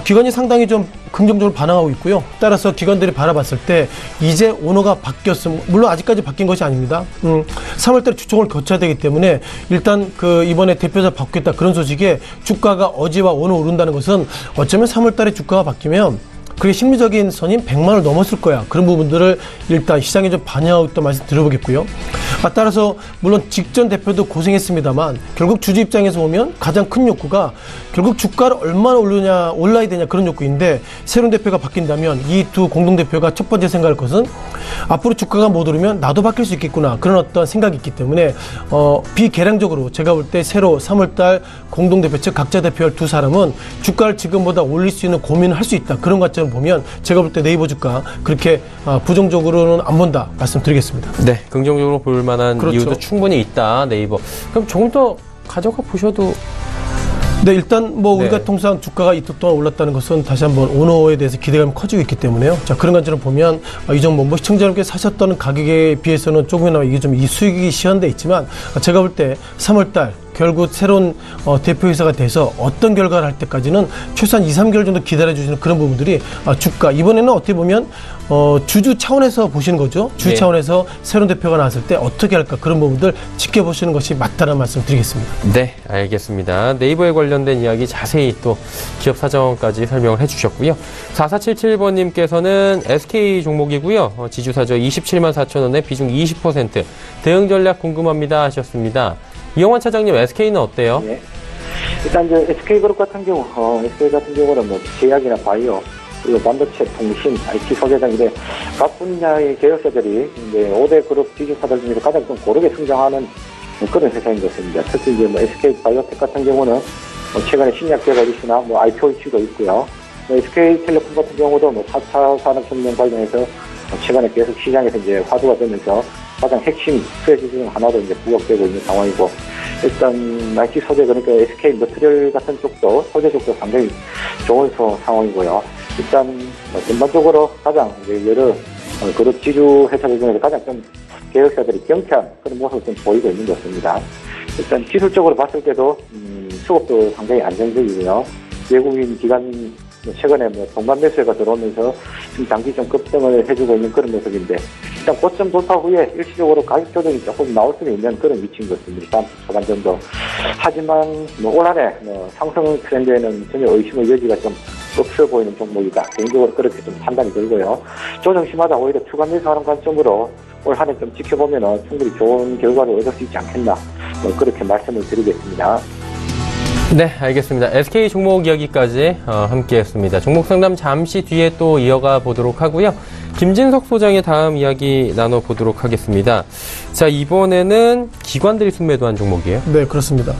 기관이 상당히 좀 긍정적으로 반응하고 있고요. 따라서 기관들이 바라봤을 때 이제 오너가 바뀌었음, 물론 아직까지 바뀐 것이 아닙니다. 3월달에 주총을 거쳐야 되기 때문에 일단 이번에 대표자 바뀌겠다 그런 소식에 주가가 어제와 오늘 오른다는 것은 어쩌면 3월달에 주가가 바뀌면 그게 심리적인 선인 100만원을 넘었을 거야. 그런 부분들을 일단 시장에 좀 반영하고 있다는 말씀 드려보겠고요. 따라서 물론 직전 대표도 고생했습니다만 결국 주주 입장에서 보면 가장 큰 욕구가 결국 주가를 얼마나 올라야 되냐, 그런 욕구인데 새로운 대표가 바뀐다면 이 두 공동대표가 첫 번째 생각할 것은 앞으로 주가가 못 오르면 나도 바뀔 수 있겠구나 그런 어떤 생각이 있기 때문에 비계량적으로 제가 볼 때 새로 3월달 공동대표 즉 각자 대표할 두 사람은 주가를 지금보다 올릴 수 있는 고민을 할 수 있다 그런 관점을 보면 제가 볼 때 네이버 주가 그렇게 부정적으로는 안 본다 말씀드리겠습니다. 네, 긍정적으로 볼 만한 그렇죠. 이유도 충분히 있다 네이버. 그럼 조금 더 가져가 보셔도. 네, 일단 뭐 우리가 네. 통상 주가가 이틀 동안 올랐다는 것은 다시 한번 오너에 대해서 기대감이 커지고 있기 때문에요. 자, 그런 관점으로 보면 이 종목 뭐 시청자분께 사셨던 가격에 비해서는 조금이나마 이게 좀 이 수익이 시현돼 있지만 제가 볼 때 3월달 결국 새로운 대표이사가 돼서 어떤 결과를 할 때까지는 최소한 2, 3개월 정도 기다려주시는 그런 부분들이 주가 이번에는 어떻게 보면 주주 차원에서 보시는 거죠. 주주 네. 차원에서 새로운 대표가 나왔을 때 어떻게 할까 그런 부분들 지켜보시는 것이 맞다는 말씀 드리겠습니다. 네, 알겠습니다. 네이버에 관련된 이야기 자세히 또 기업 사정까지 설명을 해주셨고요. 4477번님께서는 SK 종목이고요. 지주사죠 27만 4천 원에 비중 20%. 대응 전략 궁금합니다 하셨습니다. 이영환 차장님, SK는 어때요? 예. 일단 이제 SK그룹 같은 경우, SK 같은 경우는 뭐 제약이나 바이오, 그리고 반도체, 통신, IT 소재등 이래 각 분야의 계열사들이 이제 5대 그룹 지주사들 중에서 가장 좀 고르게 성장하는 그런 회사인 것 같습니다. 특히 이제 뭐 SK 바이오텍 같은 경우는 최근에 신약 개발 이슈나 뭐 IPO 이슈도 있고요. SK텔레콤 같은 경우도 뭐 4차 산업혁명 관련해서 최근에 계속 시장에서 이제 화두가 되면서 가장 핵심 수혜주 중 하나로 이제 부각되고 있는 상황이고, 일단 IT 소재 그러니까 SK 머티리얼 같은 쪽도 소재 쪽도 상당히 좋은 상황이고요. 일단 전반적으로 가장 이제 여러 그룹 지주 회사들 중에서 가장 좀 계열사들이 경쾌한 그런 모습을 좀 보이고 있는 것 같습니다. 일단 기술적으로 봤을 때도 수급도 상당히 안정적이고요. 외국인 기관 최근에 뭐 동반 매수가 들어오면서 지금 장기 좀 급등을 해주고 있는 그런 모습인데, 일단 고점 돌파 후에 일시적으로 가격 조정이 조금 나올 수는 있는 그런 위치인 것 같습니다. 다음 주 초반 정도. 하지만 뭐 올 한해 상승 트렌드에는 전혀 의심의 여지가 좀 없어 보이는 종목이다. 개인적으로 그렇게 좀 판단이 들고요. 조정 심하다 오히려 추가 매수하는 관점으로 올 한해 좀 지켜보면 충분히 좋은 결과를 얻을 수 있지 않겠나, 그렇게 말씀을 드리겠습니다. 네, 알겠습니다. SK 종목 이야기까지 함께했습니다. 종목 상담 잠시 뒤에 또 이어가 보도록 하고요. 김진석 소장의 다음 이야기 나눠보도록 하겠습니다. 자, 이번에는 기관들이 순매도한 종목이에요? 네, 그렇습니다.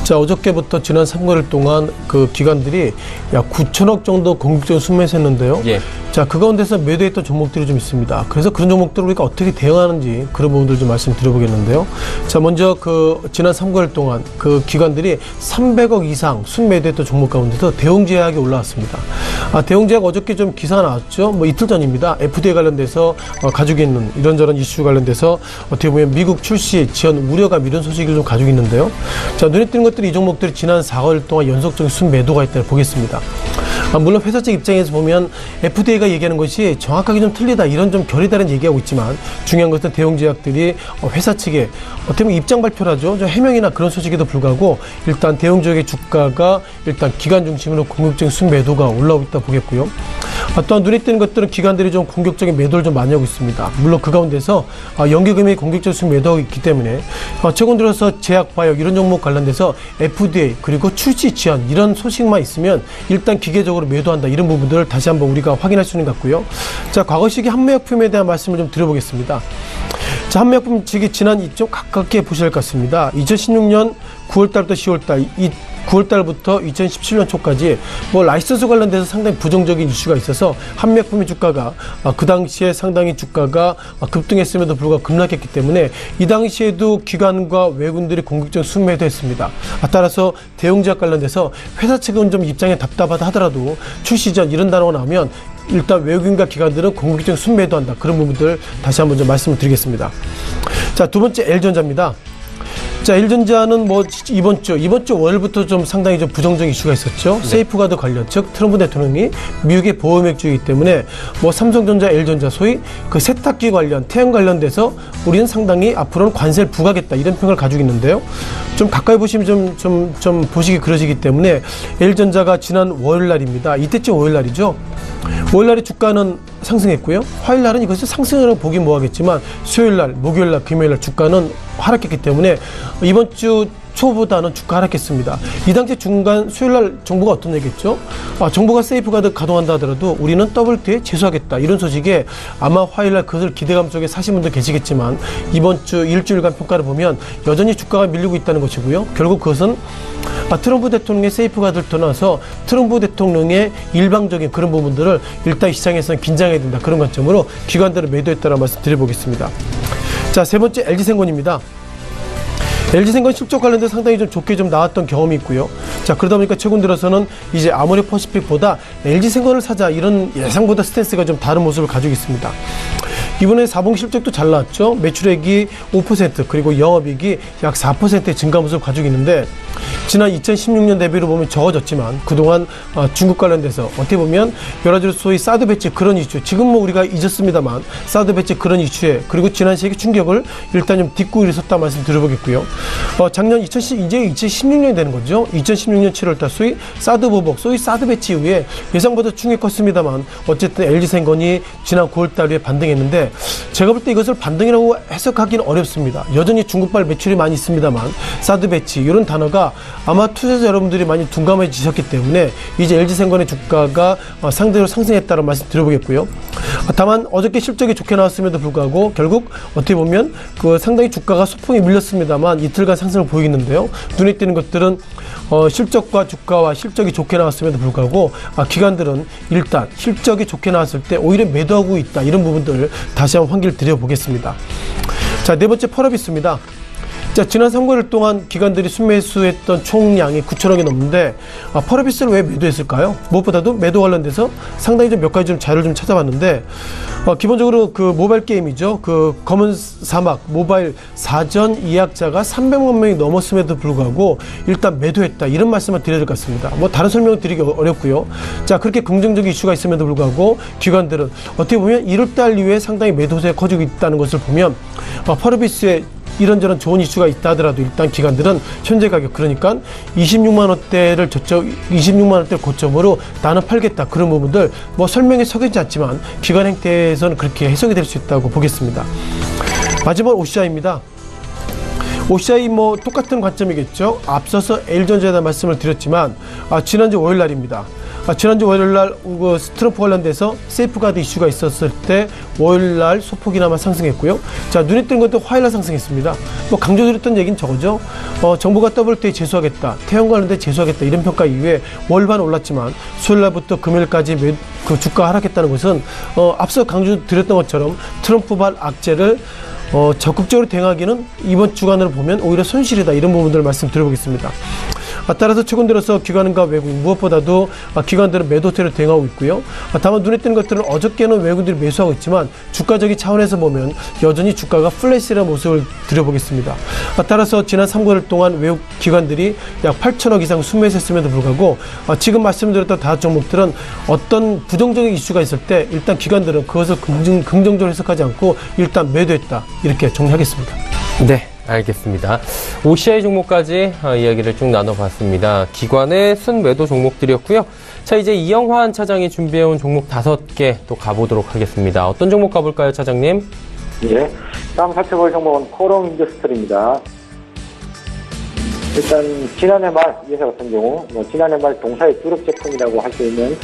자, 어저께부터 지난 3개월 동안 그 기관들이 약 9천억 정도 공격적으로 순매수했는데요. 예. 자, 그 가운데서 매도했던 종목들이 좀 있습니다. 그래서 그런 종목들을 우리가 어떻게 대응하는지 그런 부분들 좀 말씀드려보겠는데요. 자, 먼저 그 지난 3개월 동안 그 기관들이 300억 이상 순매도했던 종목 가운데서 대웅제약이 올라왔습니다. 대웅제약 어저께 좀 기사가 나왔죠. 뭐 이틀 전입니다. FDA 관련돼서 가지고 있는 이런저런 이슈 관련돼서 어떻게 보면 미국 출시 지연 우려감 이런 소식을 좀 가지고 있는데요. 자, 눈에 띄는 것들이 이 종목들이 지난 4개월 동안 연속적인 순매도가 있다고 보겠습니다. 물론 회사 측 입장에서 보면 FDA가 얘기하는 것이 정확하게 좀 틀리다 이런 좀 결이 다른 얘기하고 있지만, 중요한 것은 대웅제약들이 회사 측에 어떻게 보면 입장 발표를 하죠. 좀 해명이나 그런 소식에도 불구하고 일단 대웅제약의 주가가 일단 기관 중심으로 공격적인 순매도가 올라오고 있다 보겠고요. 또한 눈에 띄는 것들은 기관들이 좀 공격적인 매도를 좀 많이 하고 있습니다. 물론 그 가운데서 연기금이 공격적인 순매도하고 있기 때문에 최근 들어서 제약, 바이오 이런 종목 관련돼서 FDA 그리고 출시 지연 이런 소식만 있으면 일단 기계적으로 매도한다 이런 부분들을 다시 한번 우리가 확인할 수 있는 것 같고요. 자, 과거 시기 한매약품에 대한 말씀을 좀 드려보겠습니다. 자, 한매약품 지금 지난 이쪽 가깝게 보셔야 할 것 같습니다. 2016년 9월달부터 10월달 9월달부터 2017년 초까지 뭐 라이선스 관련돼서 상당히 부정적인 이슈가 있어서 한매약품의 주가가 그 당시에 상당히 주가가 급등했음에도 불구하고 급락했기 때문에 이 당시에도 기관과 외국인들이 공격적 순매도했습니다. 따라서 대웅제약 관련돼서 회사 측은 좀 입장에 답답하다 하더라도 출시 전 이런 단어가 나오면 일단 외국인과 기관들은 공격적 순매도한다. 그런 부분들 다시 한번 좀 말씀을 드리겠습니다. 자, 두 번째 L전자입니다. 자, L전자는 뭐 이번 주 월부터 좀 상당히 좀 부정적인 이슈가 있었죠. 네. 세이프가드 관련, 즉 트럼프 대통령이 미국의 보호맥주이기 때문에 뭐 삼성전자, L전자 소위 그 세탁기 관련, 태양 관련돼서 우리는 상당히 앞으로는 관세를 부과하겠다 이런 평을 가지고 있는데요. 좀 가까이 보시면 좀 보시기 그러시기 때문에 L전자가 지난 월요일날입니다. 이때쯤 월요일날이죠. 월요일날의 주가는 상승했고요. 화요일날은 이것을 상승이라고 보긴 뭐하겠지만 수요일날, 목요일날, 금요일날 주가는 하락했기 때문에 이번 주 초보다는 주가 하락했습니다. 이 당시 중간 수요일날 정부가 어떤 얘기했죠? 정부가 세이프가드 가동한다 하더라도 우리는 WTO에 제소하겠다. 이런 소식에 아마 화요일날 그것을 기대감 속에 사신 분들 계시겠지만 이번 주 일주일간 평가를 보면 여전히 주가가 밀리고 있다는 것이고요. 결국 그것은 트럼프 대통령의 세이프가드를 떠나서 트럼프 대통령의 일방적인 그런 부분들을 일단 시장에서는 긴장해야 된다. 그런 관점으로 기관들을 매도했다는 말씀 드려보겠습니다. 자, 세 번째 LG생건입니다. LG생건 실적 관련돼서 상당히 좀 좋게 좀 나왔던 경험이 있고요. 자, 그러다 보니까 최근 들어서는 이제 아모레퍼시픽보다 LG생건을 사자 이런 예상보다 스탠스가 좀 다른 모습을 가지고 있습니다. 이번에 4분기 실적도 잘 나왔죠. 매출액이 5% 그리고 영업이익이 약 4%의 증가 모습을 가지고 있는데 지난 2016년 대비로 보면 적어졌지만 그동안 중국 관련돼서 어떻게 보면 여러 가지로 소위 사드 배치 그런 이슈 지금 뭐 우리가 잊었습니다만 사드 배치 그런 이슈에 그리고 지난 시기 충격을 일단 좀 딛고 일어섰다 말씀 드려보겠고요. 작년 이제 2016년이 되는 거죠. 2016년 7월달 소위 사드 보복 소위 사드 배치 이후에 예상보다 충격이 컸습니다만 어쨌든 LG생건이 지난 9월달 에 반등했는데 제가 볼 때 이것을 반등이라고 해석하기는 어렵습니다. 여전히 중국발 매출이 많이 있습니다만 사드 배치 이런 단어가 아마 투자자 여러분들이 많이 둔감해지셨기 때문에 이제 LG생건의 주가가 상대로 상승했다는 말씀 드려보겠고요. 다만 어저께 실적이 좋게 나왔음에도 불구하고 결국 어떻게 보면 그 상당히 주가가 소폭이 밀렸습니다만 이틀간 상승을 보이는데요. 눈에 띄는 것들은 실적과 주가와 실적이 좋게 나왔음에도 불구하고 기관들은 일단 실적이 좋게 나왔을 때 오히려 매도하고 있다. 이런 부분들 다시 한번 환기를 드려보겠습니다. 자, 네 번째 펄어비스입니다. 자, 지난 3개월 동안 기관들이 순매수했던 총량이 9천억이 넘는데 펄어비스를 왜 매도했을까요? 무엇보다도 매도 관련돼서 상당히 좀 몇 가지 좀 자료를 좀 찾아봤는데 기본적으로 그 모바일 게임이죠. 그 검은 사막 모바일 사전 예약자가 300만 명이 넘었음에도 불구하고 일단 매도했다. 이런 말씀을 드려야 될 것 같습니다. 뭐 다른 설명을 드리기 어렵고요. 자, 그렇게 긍정적인 이슈가 있음에도 불구하고 기관들은 어떻게 보면 1월달 이후에 상당히 매도세가 커지고 있다는 것을 보면 펄어비스의 이런저런 좋은 이슈가 있다 하더라도 일단 기관들은 현재 가격 그러니까 26만 원대를 26만 원대 고점으로 나는 팔겠다 그런 부분들 뭐 설명이 서겠지 않지만 기관 행태에서는 그렇게 해석이 될 수 있다고 보겠습니다. 마지막 OCI입니다. OCI 뭐 똑같은 관점이겠죠. 앞서서 L전자에 대한 말씀을 드렸지만 지난주 월요일날입니다. 지난주 월요일날 트럼프 관련돼서 세이프가드 이슈가 있었을 때 월요일날 소폭이나마 상승했고요. 자, 눈에 띄는 것도 화요일날 상승했습니다. 뭐 강조드렸던 얘기는 저거죠. 정부가 WTO에 제소하겠다, 태형 관련돼 제소하겠다 이런 평가 이후에 월반 올랐지만 수요일날부터 금요일까지 그 주가 하락했다는 것은 앞서 강조드렸던 것처럼 트럼프발 악재를 적극적으로 대응하기는 이번 주간으로 보면 오히려 손실이다. 이런 부분들을 말씀드려보겠습니다. 따라서 최근 들어서 기관과 외국인 무엇보다도 기관들은 매도세를 대응하고 있고요. 다만 눈에 띄는 것들은 어저께는 외국인들이 매수하고 있지만 주가적인 차원에서 보면 여전히 주가가 플랫이라는 모습을 드려보겠습니다. 따라서 지난 3개월 동안 외국 기관들이 약 8천억 이상 순매수했음에도 불구하고 지금 말씀드렸던 다섯 종목들은 어떤 부정적인 이슈가 있을 때 일단 기관들은 그것을 긍정적으로 해석하지 않고 일단 매도했다. 이렇게 정리하겠습니다. 네, 알겠습니다. OCI 종목까지 이야기를 쭉 나눠봤습니다. 기관의 순매도 종목들이었고요. 자, 이제 이영환 차장이 준비해온 종목 5개 또 가보도록 하겠습니다. 어떤 종목 가볼까요, 차장님? 예, 다음 살펴볼 종목은 코롱 인더스트리입니다. 일단 지난해 말 이 회사 같은 경우 지난해 말 동사의 주력 제품이라고 할 수 있는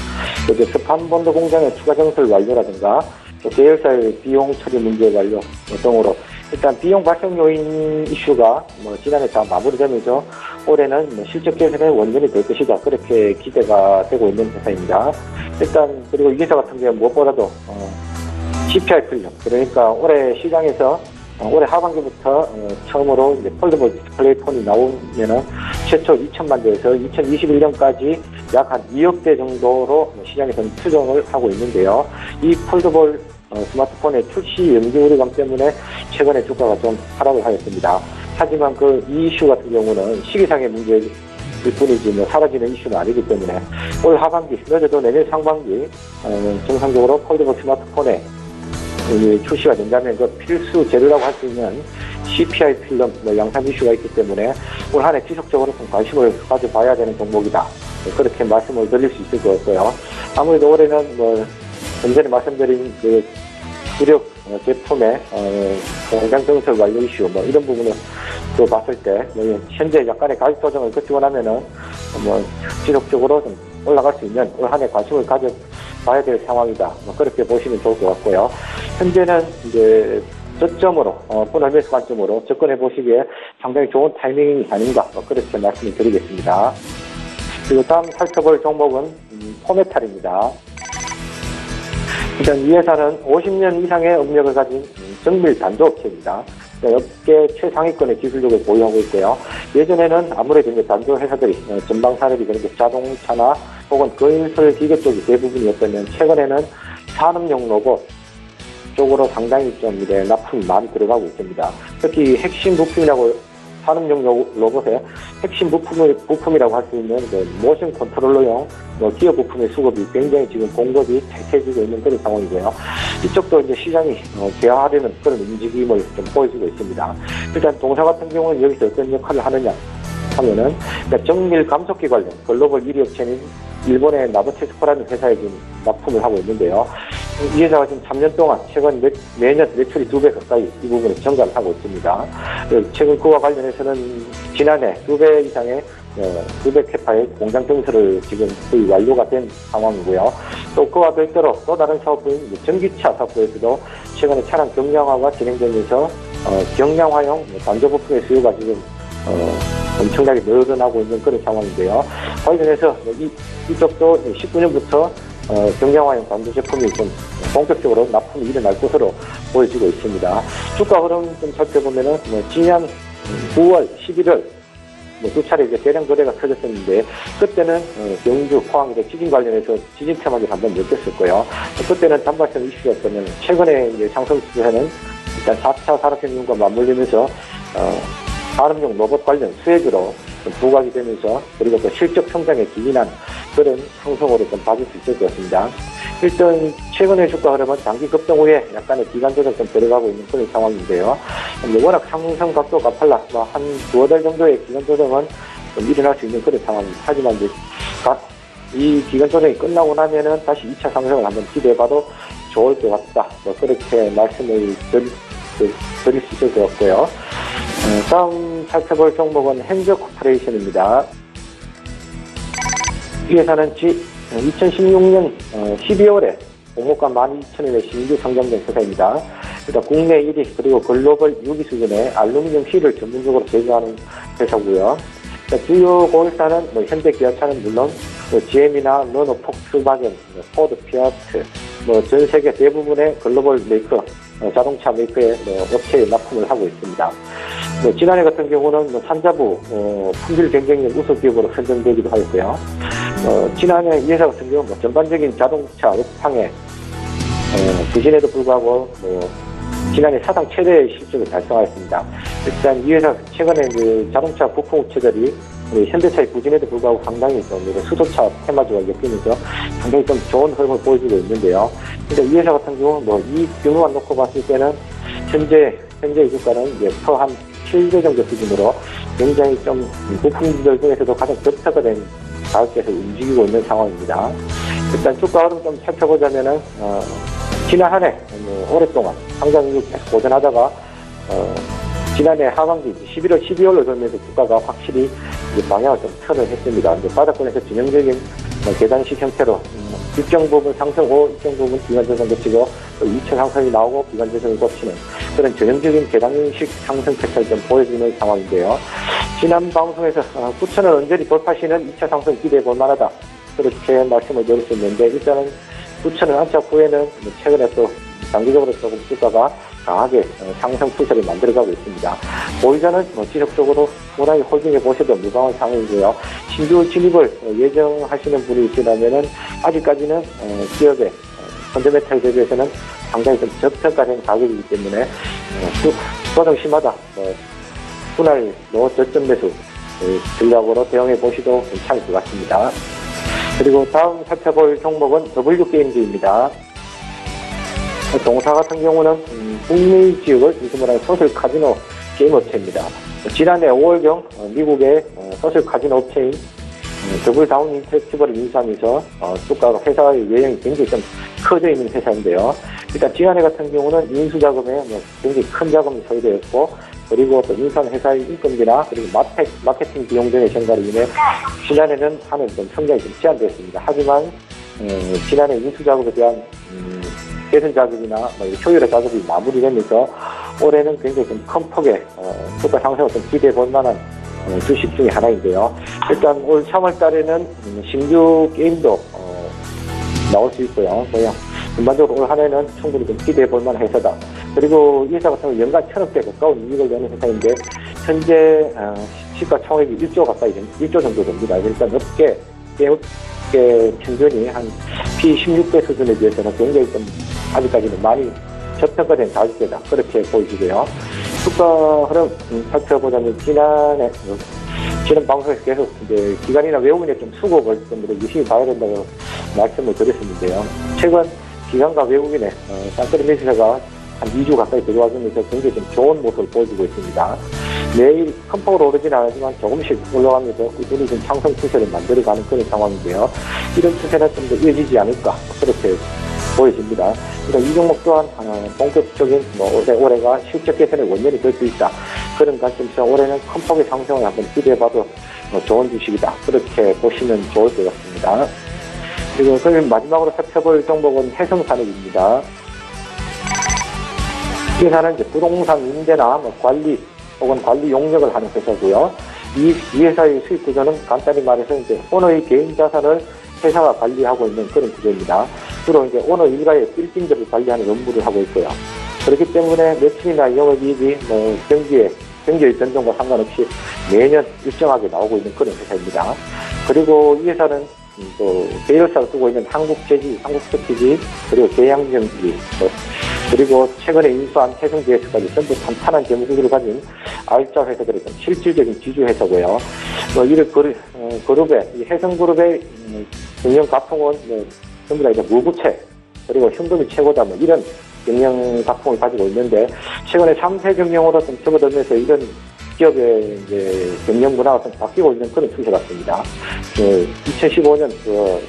스판본드 공장의 추가 정설 완료라든가 계열사의 비용 처리 문제 완료 등으로 일단 비용 발생 요인 이슈가 지난해 다 마무리되면서 올해는 실적 개선에 원전이 될 것이다. 그렇게 기대가 되고 있는 회사입니다. 일단 그리고 이 회사 같은 경우 무엇보다도 CPI 필름 그러니까 올해 시장에서 올해 하반기부터 처음으로 이제 폴더블 디스플레이 폰이 나오면은 최초 2천만 대에서 2021년까지 약 한 2억 대 정도로 시장에서는 추정을 하고 있는데요. 이 폴더블 스마트폰의 출시 연기 우려감 때문에 최근에 주가가 좀 하락을 하였습니다. 하지만 이 이슈 같은 경우는 시기상의 문제일 뿐이지 사라지는 이슈는 아니기 때문에 올 하반기 늦어도 내년 상반기 정상적으로 폴더블 스마트폰에 출시가 된다면 그 필수 재료라고 할 수 있는 CPI 필름 양산 이슈가 있기 때문에 올 한 해 지속적으로 좀 관심을 가져봐야 되는 종목이다. 그렇게 말씀을 드릴 수 있을 것 같고요. 아무래도 올해는 좀 전에 말씀드린 주력 제품의 공장 정설 완료 이슈 이런 부분은 또 봤을 때 현재 약간의 가격 조정을 거치고 나면은 지속적으로 좀 올라갈 수 있는 올 한 해 관심을 가져봐야 될 상황이다. 그렇게 보시면 좋을 것 같고요. 현재는 이제 저점으로 분할 매수 관점으로 접근해 보시기에 상당히 좋은 타이밍이 아닌가 그렇게 말씀을 드리겠습니다. 그리고 다음 살펴볼 종목은 포메탈입니다. 일단 이 회사는 50년 이상의 업력을 가진 정밀 단조업체입니다. 업계 최상위권의 기술력을 보유하고 있고요. 예전에는 아무래도 이제 단조 회사들이 전방 산업이 그렇게 자동차나 혹은 건설 기계 쪽이 대부분이었다면 최근에는 산업용 로봇 쪽으로 상당히 좀 이제 납품이 많이 들어가고 있습니다. 특히 핵심 부품이라고 산업용 로봇의 핵심 부품이라고 할 수 있는 모션 컨트롤러용 기어 부품의 수급이 굉장히 지금 공급이 태해지고 있는 그런 상황이고요. 이쪽도 이제 시장이 개화하려는 그런 움직임을 좀 보여주고 있습니다. 일단 동사 같은 경우는 여기서 어떤 역할을 하느냐 하면은 정밀 감속기 관련 글로벌 1위 업체인 일본의 나부테스코라는 회사에 지금 납품을 하고 있는데요. 이 회사가 지금 3년 동안 최근 매년 매출이 2배 가까이 이 부분을 증가를 하고 있습니다. 최근 그와 관련해서는 지난해 2배 이상의 200 캐파의 공장 증설을 지금 거의 완료가 된 상황이고요. 또 그와 별도로 또 다른 사업부인 전기차 사업부에서도 최근에 차량 경량화가 진행되면서 경량화용 단조 부품의 수요가 지금 엄청나게 늘어나고 있는 그런 상황인데요. 관련해서 이쪽도 19년부터 경량화용 단조 제품이 좀 본격적으로 납품이 일어날 것으로 보여지고 있습니다. 주가 흐름 좀 살펴보면은 지난 9월, 11월 두 차례 이제 대량 거래가 터졌었는데 그때는 경주, 포항에 지진 관련해서 지진 테마를 한번 느꼈을 거예요. 그때는 단발성 이슈였다면 최근에 이제 상승 추세는 일단 4차 산업혁명과 맞물리면서 산업용 로봇 관련 수혜주로 부각이 되면서 그리고 또 실적 성장에 기인한 그런 상승으로 좀 봐줄 수 있을 것 같습니다. 일단 최근의 주가 흐름은 단기 급등 후에 약간의 기간 조정 좀 들어가고 있는 그런 상황인데요. 워낙 상승 각도가 빨라 한 두어 달 정도의 기간 조정은 좀 일어날 수 있는 그런 상황입니다. 하지만 이제 이 기간 조정이 끝나고 나면은 다시 2차 상승을 한번 기대해봐도 좋을 것 같다. 그렇게 말씀을 드릴 수 있을 것 같고요. 다음 살펴볼 종목은 henjo 코퍼레이션입니다. 이 회사는 2016년 12월에 공모가 12,000원에 신규 상장된 회사입니다. 일단 국내 1위 그리고 글로벌 6위 수준의 알루미늄 휠을 전문적으로 제조하는 회사고요. 주요 고객사는 현대 기아차는 물론 GM이나 르노, 폭스바겐, 포드, 피아트 전 세계 대부분의 글로벌 메이커 자동차 메이커의 업체에 납품을 하고 있습니다. 지난해 같은 경우는 산자부 품질 경쟁력 우수 기업으로 선정되기도 하였고요. 지난해 이 회사 같은 경우 전반적인 자동차 업황에 부진에도 불구하고 지난해 사상 최대의 실적을 달성하였습니다. 일단 이 회사 최근에 자동차 부품 업체들이 현대차의 부진에도 불구하고 상당히 좀 수소차 테마주가 엮이면서 상당히 좀 좋은 흐름을 보여주고 있는데요. 근데 이 회사 같은 경우 이 규모만 놓고 봤을 때는 현재 주가는 이제 한 7배 정도 수준으로 굉장히 좀 부품들 중에서도 가장 격차가 된 가격대에서 움직이고 있는 상황입니다. 일단 주가 흐름 좀 살펴보자면은 지난 한 해 오랫동안 상장률 계속 고전하다가 지난해 하반기 11월, 12월로 되면서 주가가 확실히 방향을 좀 틀을 했습니다. 바닥권에서 진영적인 계단식 형태로 일정 부분 상승 후 일정 부분 기간 조정 거치고 또 2차 상승이 나오고 기간 조정을 거치는 그런 전형적인 계단식 상승 패턴을 좀 보여주는 상황인데요. 지난 방송에서 9,000원 언저리 돌파 시는 2차 상승 기대해 볼 만하다. 그렇게 말씀을 드릴 수 있는데 일단은 9,000원 안착 후에는 최근에 또 단기적으로 조금 주가가 강하게 상승 추세를 만들어가고 있습니다. 보유자는 지속적으로 호랑이 홀딩해 보셔도 무방한 상황이고요. 신규 진입을 예정하시는 분이 있으라면은 아직까지는 기업의 현대메탈 대비해서는 상당히 좀 저평가된 가격이기 때문에 조정 심하다. 분할 저점 매수 전략으로 대응해 보시도 괜찮을 것 같습니다. 그리고 다음 살펴볼 종목은 W게임즈입니다. 동사 같은 경우는 북미 지역을 중심으로 한 소셜 카지노 게임 업체입니다. 지난해 5월경 미국의 소셜 카지노 업체인 더블다운 인터랙티브를 인수하면서 주가가 회사의 외형이 굉장히 좀 커져 있는 회사인데요. 일단 지난해 같은 경우는 인수 자금에 굉장히 큰 자금이 소요되었고 그리고 또 인선 회사의 인건비나 그리고 마케팅 비용 등의 증가로 인해 지난해는 하는 좀 성장이 좀 제한되었습니다. 하지만 지난해 인수 작업에 대한 개선 작업이나 효율화 작업이 마무리되면서 올해는 굉장히 좀 큰 폭의 주가 상승을 좀 기대해 볼 만한 주식 중에 하나인데요. 일단 올 3월 달에는 신규 게임도 나올 수 있고요. 그냥 전반적으로 올 한 해는 충분히 좀 기대해 볼 만한 회사다. 그리고 이 회사 같은 경우 연간 1,000억대 가까운 이익을 내는 회사인데 현재 시가총액이 1조 가까이 1조 정도 됩니다. 그러니까 게임업계 평균이 한 P16배 수준에 비해서는 굉장히 좀 아직까지는 많이 저평가된 가격대다. 그렇게 보이시고요. 주가 흐름 살펴보자면 지난 방송에서 계속 이제 기관이나 외국인의 좀 수급을 좀 유심히 봐야 된다고 말씀을 드렸었는데요. 최근 기관과 외국인의 쌍끌이 매수세가 한 2주 가까이 들어와주면서 굉장히 좀 좋은 모습을 보여주고 있습니다. 매일 큰 폭으로 오르지는 않지만 조금씩 올라가면서 꾸준히 좀 상승 추세를 만들어가는 그런 상황인데요. 이런 추세는 좀 더 이어지지 않을까 그렇게 보여집니다. 그래서 이 종목 또한 본격적인 올해가 실적 개선의 원년이 될 수 있다. 그런 관점에서 올해는 큰 폭의 상승을 한번 기대해봐도 좋은 주식이다. 그렇게 보시면 좋을 것 같습니다. 그리고 그럼 마지막으로 살펴볼 종목은 해성산업입니다. 이 회사는 이제 부동산 임대나 관리 혹은 관리 용역을 하는 회사고요. 이 회사의 수익 구조는 간단히 말해서 이제 오너의 개인 자산을 회사가 관리하고 있는 그런 구조입니다. 주로 이제 오너 일가의 빌딩들을 관리하는 업무를 하고 있고요. 그렇기 때문에 매출이나 영업이익이 경기의 변동과 상관없이 매년 일정하게 나오고 있는 그런 회사입니다. 그리고 이 회사는 또 계열사를 두고 있는 한국제지, 한국스티지, 그리고 계양전기, 그리고 최근에 인수한 해성GS까지 전부 탄탄한 재무구조를 가진 R자 회사들의 실질적인 지주 회사고요. 이를 그룹의 해성그룹의 경영 가풍은 전부 다 이제 무구체 그리고 현금이 최고다 이런 경영 가풍을 가지고 있는데 최근에 3세 경영으로 좀 접어들면서 이런 기업의 이제 경영 문화가 좀 바뀌고 있는 그런 추세 같습니다. 2015년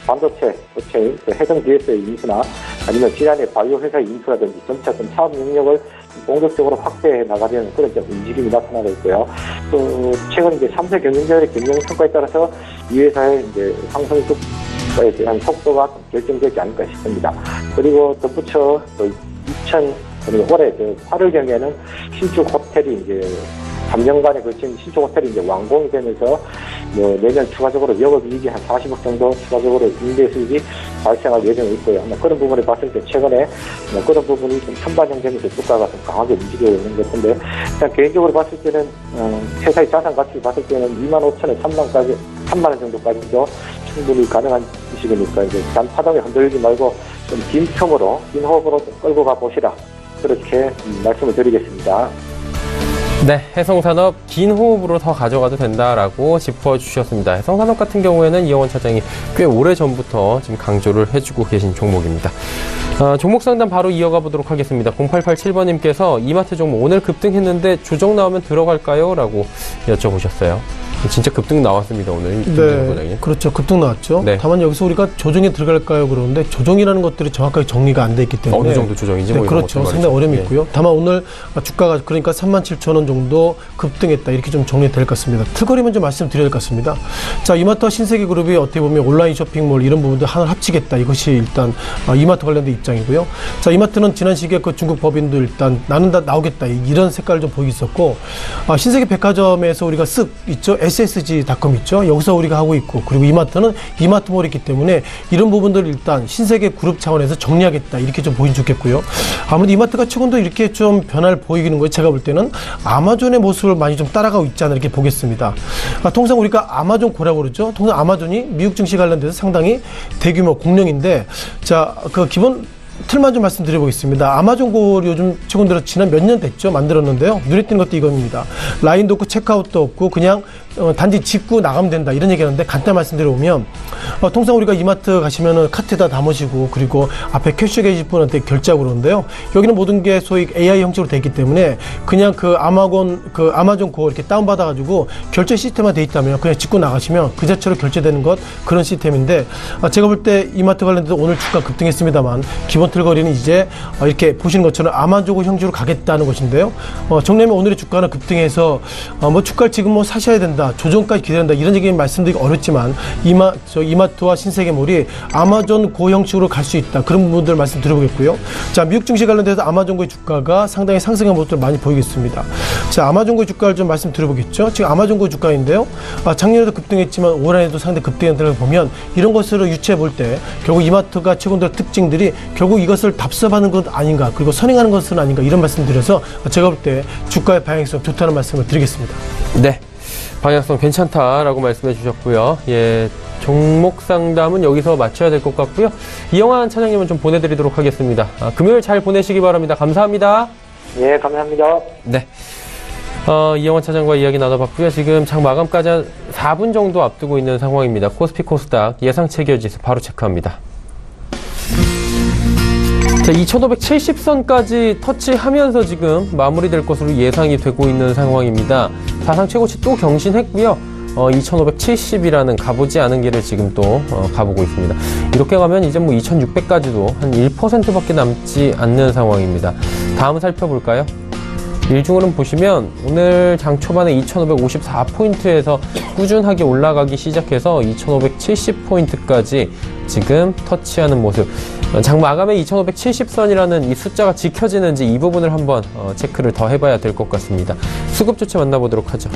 반도체 업체인 해성GS의 인수나 아니면 지난해 바이오 회사의 인수라든지 점차 좀 사업 영역을 본격적으로 확대해 나가려는 그런 움직임이 나타나고 있고요. 또 최근 이제 3세 경영자의 경영 성과에 따라서 이 회사의 이제 상승 속도에 대한 속도가 결정되지 않을까 싶습니다. 그리고 덧붙여 올해 8월경에는 신축 호텔이 이제 3년간에 걸친 신축 호텔이 이제 완공이 되면서 내년 추가적으로 영업이익이 한 40억 정도 추가적으로 임대 수익이 발생할 예정이 있고요. 그런 부분을 봤을 때 최근에 그런 부분이 좀 선반영되면서 주가가 좀 강하게 움직이고 있는 것 같은데 일단 개인적으로 봤을 때는 회사의 자산 가치를 봤을 때는 25,000원, 3만 원 정도까지도 충분히 가능한 주식이니까 이제 단파동에 흔들리지 말고 좀 긴 텀으로, 긴 호흡으로 좀 끌고 가 보시라. 그렇게 말씀을 드리겠습니다. 네, 해성산업 긴 호흡으로 더 가져가도 된다라고 짚어주셨습니다. 해성산업 같은 경우에는 이영원 차장이 꽤 오래전부터 지금 강조를 해주고 계신 종목입니다. 종목 상담 바로 이어가 보도록 하겠습니다. 0887번님께서 이마트 종목 오늘 급등했는데 조정 나오면 들어갈까요? 라고 여쭤보셨어요. 진짜 급등 나왔습니다, 오늘. 네, 그렇죠. 급등 나왔죠. 네. 다만 여기서 우리가 조정에 들어갈까요? 그러는데 조정이라는 것들이 정확하게 정리가 안 돼 있기 때문에. 어느 정도 조정인지 네, 뭐 그렇죠. 상당히 어려움이 있고요. 다만 오늘 주가가 그러니까 37,000원 정도 급등했다. 이렇게 좀 정리될 것 같습니다. 틀거리 먼저 말씀드려야 될 것 같습니다. 자, 이마트와 신세계그룹이 어떻게 보면 온라인 쇼핑몰 이런 부분들 하나를 합치겠다. 이것이 일단 이마트 관련된 입장이고요. 자, 이마트는 지난 시기에 그 중국 법인도 일단 나는 다 나오겠다. 이런 색깔을 좀 보이고 있었고, 신세계 백화점에서 우리가 쓱 있죠. SSG.com 있죠. 여기서 우리가 하고 있고, 그리고 이마트는 이마트몰이 있기 때문에 이런 부분들을 일단 신세계 그룹 차원에서 정리하겠다. 이렇게 좀 보이면 좋겠고요. 아무래도 이마트가 최근도 이렇게 좀 변화를 보이는 거예요. 제가 볼 때는 아마존의 모습을 많이 좀 따라가고 있지 않나 이렇게 보겠습니다. 통상 우리가 아마존 고라고 그러죠. 통상 아마존이 미국 증시 관련돼서 상당히 대규모 공룡인데, 자, 그 기본 틀만 좀 말씀드려보겠습니다. 아마존고 요즘 최근 들어 지난 몇 년 됐죠? 만들었는데요. 눈에 띄는 것도 이겁니다. 라인도 없고 체크아웃도 없고 그냥 단지 짚고 나가면 된다 이런 얘기하는데 간단히 말씀드려보면 통상 우리가 이마트 가시면은 카트에다 담으시고 그리고 앞에 캐셔 계실 분한테 결제하고 그러는데요. 여기는 모든 게 소위 AI 형식으로 되어 있기 때문에 그냥 그 아마존 고 이렇게 다운받아가지고 결제 시스템화 되어 있다면 그냥 짚고 나가시면 그 자체로 결제되는 것 그런 시스템인데 제가 볼 때 이마트 관련돼서 오늘 주가 급등했습니다만 기본 틀거리는 이제 이렇게 보시는 것처럼 아마존 고 형식으로 가겠다는 것인데요. 정리하면 오늘의 주가는 급등해서 주가를 지금 사셔야 된다. 조정까지 기대한다 이런 얘기 말씀드리기 어렵지만 이마트와 신세계몰이 아마존 고 형식으로 갈 수 있다 그런 부분들 말씀드려보겠고요. 자, 미국 증시 관련돼서 아마존고의 주가가 상당히 상승한 모습을 많이 보이겠습니다. 자, 아마존고의 주가를 좀 말씀드려보겠죠. 지금 아마존고 주가인데요. 작년에도 급등했지만 올 한해도 상당히 급등했다는 걸 보면 이런 것을 유추해 볼 때 결국 이마트가 최근들 특징들이 결국 이것을 답습하는 것 아닌가 그리고 선행하는 것은 아닌가 이런 말씀드려서 제가 볼 때 주가의 방향성 좋다는 말씀을 드리겠습니다. 네. 방향성 괜찮다라고 말씀해 주셨고요. 예, 종목 상담은 여기서 마쳐야 될 것 같고요. 이영환 차장님은 좀 보내드리도록 하겠습니다. 금요일 잘 보내시기 바랍니다. 감사합니다. 예, 감사합니다. 네. 이영환 차장과 이야기 나눠봤고요. 지금 장 마감까지 한 4분 정도 앞두고 있는 상황입니다. 코스피 코스닥 예상 체결지수 바로 체크합니다. 자, 2570선까지 터치하면서 지금 마무리될 것으로 예상이 되고 있는 상황입니다. 사상 최고치 또 경신했고요. 2570이라는 가보지 않은 길을 지금 또 가보고 있습니다. 이렇게 가면 이제 2600까지도 한 1%밖에 남지 않는 상황입니다. 다음 살펴볼까요? 일중으로 보시면 오늘 장 초반에 2554포인트에서 꾸준하게 올라가기 시작해서 2570포인트까지 지금 터치하는 모습. 장 마감에 2570선이라는 이 숫자가 지켜지는지 이 부분을 한번 체크를 더 해봐야 될 것 같습니다. 수급 주체 만나보도록 하죠.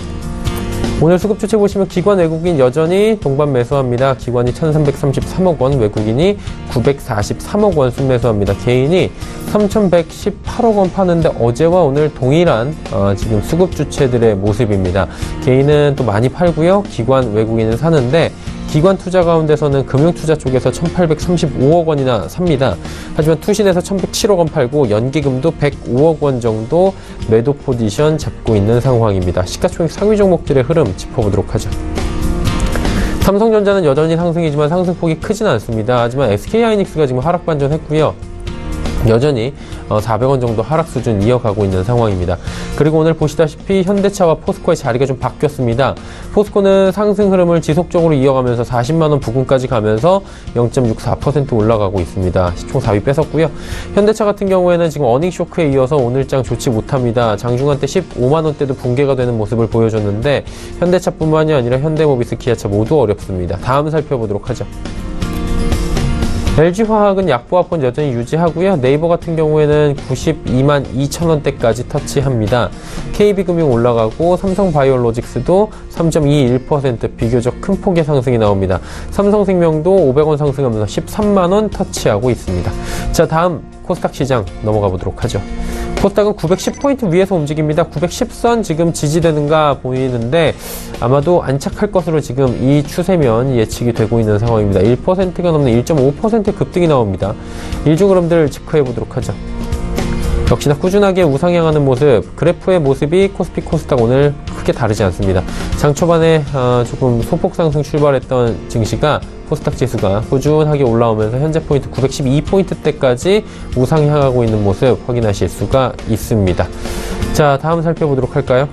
오늘 수급 주체 보시면 기관 외국인 여전히 동반 매수합니다. 기관이 1333억 원, 외국인이 943억 원 순매수합니다. 개인이 3118억 원 파는데 어제와 오늘 동일한 지금 수급 주체들의 모습입니다. 개인은 또 많이 팔고요. 기관 외국인은 사는데 기관 투자 가운데서는 금융투자 쪽에서 1835억 원이나 삽니다. 하지만 투신에서 1107억 원 팔고 연기금도 105억 원 정도 매도 포지션 잡고 있는 상황입니다. 시가총액 상위 종목들의 흐름 짚어보도록 하죠. 삼성전자는 여전히 상승이지만 상승폭이 크진 않습니다. 하지만 SK하이닉스가 지금 하락 반전했고요. 여전히 400원 정도 하락 수준 이어가고 있는 상황입니다. 그리고 오늘 보시다시피 현대차와 포스코의 자리가 좀 바뀌었습니다. 포스코는 상승 흐름을 지속적으로 이어가면서 40만원 부근까지 가면서 0.64% 올라가고 있습니다. 시총 4위 뺏었고요. 현대차 같은 경우에는 지금 어닝 쇼크에 이어서 오늘장 좋지 못합니다. 장중한 때 15만원대도 붕괴가 되는 모습을 보여줬는데 현대차뿐만이 아니라 현대모비스, 기아차 모두 어렵습니다. 다음 살펴보도록 하죠. LG화학은 약보합권 여전히 유지하고요. 네이버 같은 경우에는 92만 2천원대까지 터치합니다. KB금융 올라가고 삼성바이오로직스도 3.21% 비교적 큰 폭의 상승이 나옵니다. 삼성생명도 500원 상승하면서 13만원 터치하고 있습니다. 자, 다음 코스닥 시장 넘어가 보도록 하죠. 코스닥은 910포인트 위에서 움직입니다. 910선 지금 지지되는가 보이는데 아마도 안착할 것으로 지금 이 추세면 예측이 되고 있는 상황입니다. 1%가 넘는 1.5% 급등이 나옵니다. 일중 흐름들 체크해 보도록 하죠. 역시나 꾸준하게 우상향하는 모습, 그래프의 모습이 코스피 코스닥 오늘 크게 다르지 않습니다. 장 초반에 조금 소폭 상승 출발했던 증시가 코스닥 지수가 꾸준하게 올라오면서 현재 포인트 912포인트대까지 우상향하고 있는 모습 확인하실 수가 있습니다. 자, 다음 살펴보도록 할까요?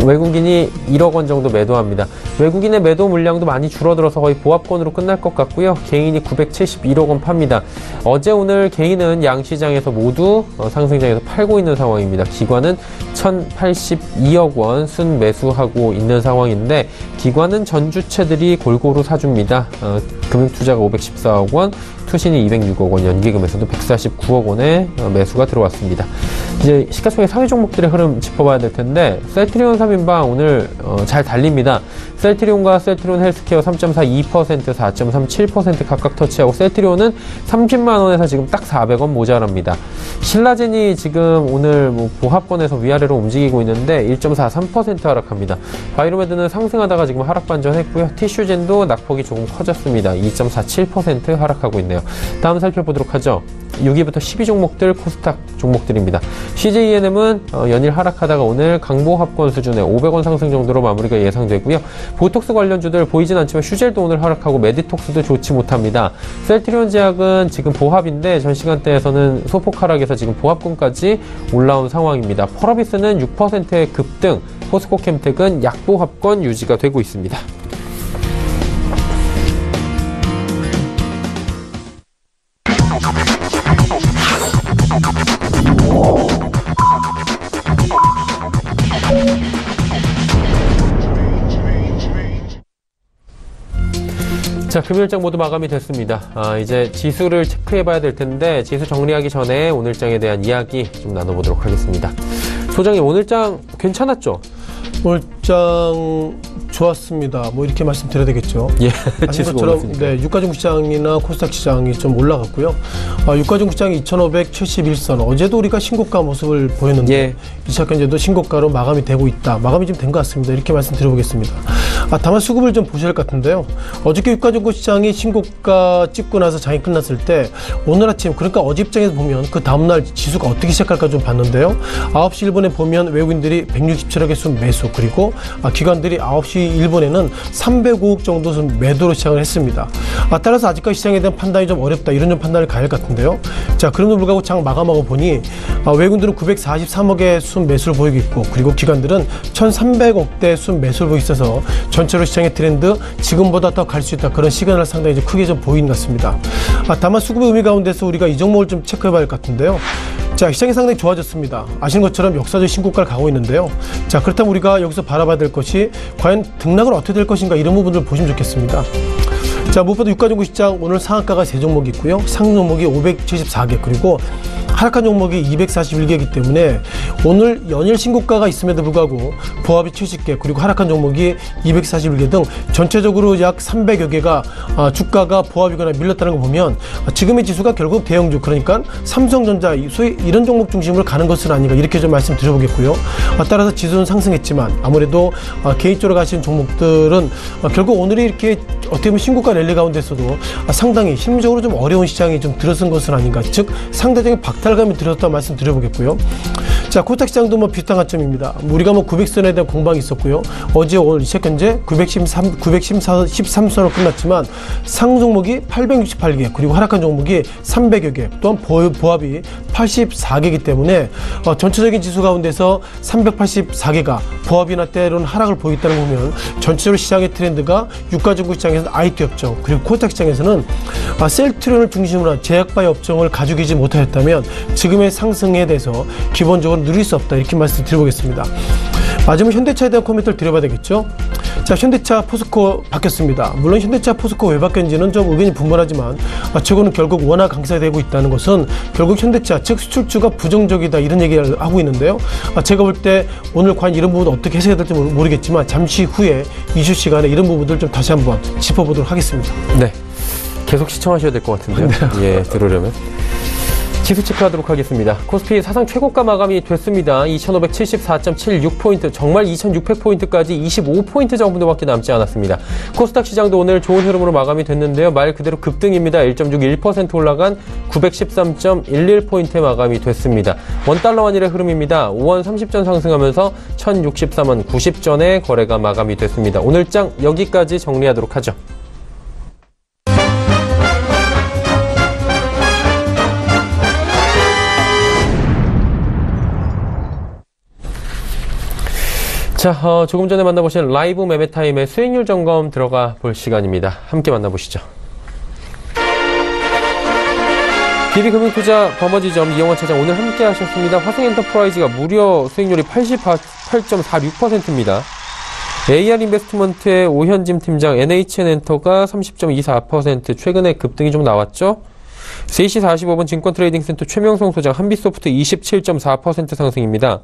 외국인이 1억 원 정도 매도합니다. 외국인의 매도 물량도 많이 줄어들어서 거의 보합권으로 끝날 것 같고요. 개인이 971억 원 팝니다. 어제 오늘 개인은 양시장에서 모두 상승장에서 팔고 있는 상황입니다. 기관은 1082억 원 순매수하고 있는 상황인데 기관은 전주체들이 골고루 사줍니다. 금융투자가 514억 원, 투신이 206억 원, 연기금에서도 149억 원의 매수가 들어왔습니다. 이제 시가총액 상위 종목들의 흐름 짚어봐야 될 텐데 셀트리온 3인방 오늘 잘 달립니다. 셀트리온과 셀트리온 헬스케어 3.42%, 4.37% 각각 터치하고 셀트리온은 30만원에서 지금 딱 400원 모자랍니다. 신라젠이 지금 오늘 보합권에서 위아래로 움직이고 있는데 1.43% 하락합니다. 바이로메드는 상승하다가 지금 하락 반전했고요. 티슈젠도 낙폭이 조금 커졌습니다. 2.47% 하락하고 있네요. 다음 살펴보도록 하죠. 6위부터 12 종목들 코스닥 종목들입니다. CJENM은 연일 하락하다가 오늘 강보합권 수준의 500원 상승 정도로 마무리가 예상되고요. 보톡스 관련주들 보이진 않지만 슈젤도 오늘 하락하고 메디톡스도 좋지 못합니다. 셀트리온 제약은 지금 보합인데 전 시간대에서는 소폭 하락에서 지금 보합권까지 올라온 상황입니다. 펄어비스는 6%의 급등, 포스코캠텍은 약보합권 유지가 되고 있습니다. 자, 금요일장 모두 마감이 됐습니다. 이제 지수를 체크해봐야 될 텐데 지수 정리하기 전에 오늘장에 대한 이야기 좀 나눠보도록 하겠습니다. 소장님, 오늘장 괜찮았죠? 오늘장 좋았습니다. 뭐 이렇게 말씀드려야 되겠죠. 예, 지수가 올랐으니까. 네, 유가증시장이나 코스닥 시장이 좀 올라갔고요. 유가증시장이 2,571선. 어제도 우리가 신고가 모습을 보였는데 예. 이 시각 현재도 신고가로 마감이 되고 있다. 마감이 좀 된 것 같습니다. 이렇게 말씀드려보겠습니다. 다만 수급을 좀 보셔야 할 것 같은데요. 어저께 유가증시장이 신고가 찍고 나서 장이 끝났을 때 오늘 아침, 그러니까 어제 입장에서 보면 그 다음날 지수가 어떻게 시작할까 좀 봤는데요. 9시 1분에 보면 외국인들이 167억의 순 매수, 그리고 기관들이 9시 1분에는 305억 정도 순 매도로 시작을 했습니다. 따라서 아직까지 시장에 대한 판단이 좀 어렵다, 이런 좀 판단을 가야 할 것 같은데요. 자, 그럼에도 불구하고 장 마감하고 보니 외국인들은 943억의 순 매수를 보이고 있고, 그리고 기관들은 1,300억대 순 매수를 보이고 있어서 전체로 시장의 트렌드 지금보다 더 갈 수 있다, 그런 시그널 상당히 좀 크게 좀 보이는 것 같습니다. 다만 수급의 의미 가운데서 우리가 이 종목을 좀 체크해봐야 할 것 같은데요. 자, 시장이 상당히 좋아졌습니다. 아시는 것처럼 역사적 신고가를 가고 있는데요. 자, 그렇다면 우리가 여기서 바라봐야 될 것이 과연 등락은 어떻게 될 것인가, 이런 부분들을 보시면 좋겠습니다. 자, 무엇보다 유가증시장 오늘 상한가가 3종목이 있고요. 상승 종목이 574개, 그리고 하락한 종목이 241개이기 때문에 오늘 연일 신고가가 있음에도 불구하고 보합이 70개, 그리고 하락한 종목이 241개 등 전체적으로 약 300여 개가 주가가 보합이거나 밀렸다는 거 보면 지금의 지수가 결국 대형주, 그러니까 삼성전자, 소위 이런 종목 중심으로 가는 것은 아닌가, 이렇게 좀 말씀드려보겠고요. 따라서 지수는 상승했지만 아무래도 개인적으로 가시는 종목들은 결국 오늘이 이렇게 어떻게 보면 신고가 랠리 가운데서도 상당히 심리적으로 좀 어려운 시장이 좀 들어선 것은 아닌가, 즉 상대적인 박탈감이 들었다고 말씀드려보겠고요. 자, 코스닥 시장도 뭐 비슷한 관점입니다. 우리가 뭐 900선에 대한 공방이 있었고요. 어제 오늘 시작 현재 913선으로 끝났지만 상승 종목이 868개, 그리고 하락한 종목이 300여 개, 또한 보합이 84개이기 때문에 전체적인 지수 가운데서 384개가 보합이나 때로는 하락을 보이겠다는 거 보면 전체적으로 시장의 트렌드가 유가증시 시장에서는 IT 업종, 그리고 코스닥 시장에서는 셀트리온을 중심으로 한 제약바이오 업종을 가지고 계지 못하였다면 지금의 상승에 대해서 기본적으로 누릴 수 없다, 이렇게 말씀드려보겠습니다. 마지막 현대차에 대한 코멘트를 드려봐야 되겠죠. 자, 현대차, 포스코 바뀌었습니다. 물론 현대차, 포스코 왜 바뀌었는지는 좀 의견이 분분하지만 최고는 결국 원화 강세되고 있다는 것은 결국 현대차, 즉 수출주가 부정적이다, 이런 얘기를 하고 있는데요. 제가 볼 때 오늘 과연 이런 부분 어떻게 해석해야 될지 모르겠지만 잠시 후에 이슈 시간에 이런 부분들 좀 다시 한번 짚어보도록 하겠습니다. 네, 계속 시청하셔야 될 것 같은데요. 예, 들으려면. 지수 체크하도록 하겠습니다. 코스피 사상 최고가 마감이 됐습니다. 2574.76포인트, 정말 2600포인트까지 25포인트 정도밖에 남지 않았습니다. 코스닥 시장도 오늘 좋은 흐름으로 마감이 됐는데요. 말 그대로 급등입니다. 1.61% 올라간 910.11포인트에 마감이 됐습니다. 원달러 환율의 흐름입니다. 5원 30전 상승하면서 1064만 90전에 거래가 마감이 됐습니다. 오늘장 여기까지 정리하도록 하죠. 자, 조금 전에 만나보신 라이브 매매타임의 수익률 점검 들어가 볼 시간입니다. 함께 만나보시죠. DB금융투자 버머지점 이영원 차장 오늘 함께 하셨습니다. 화승엔터프라이즈가 무려 수익률이 88.46%입니다. AR인베스트먼트의 오현진 팀장, NHN엔터가 30.24%, 최근에 급등이 좀 나왔죠? 3시 45분 증권트레이딩센터 최명성 소장, 한빛소프트 27.4% 상승입니다.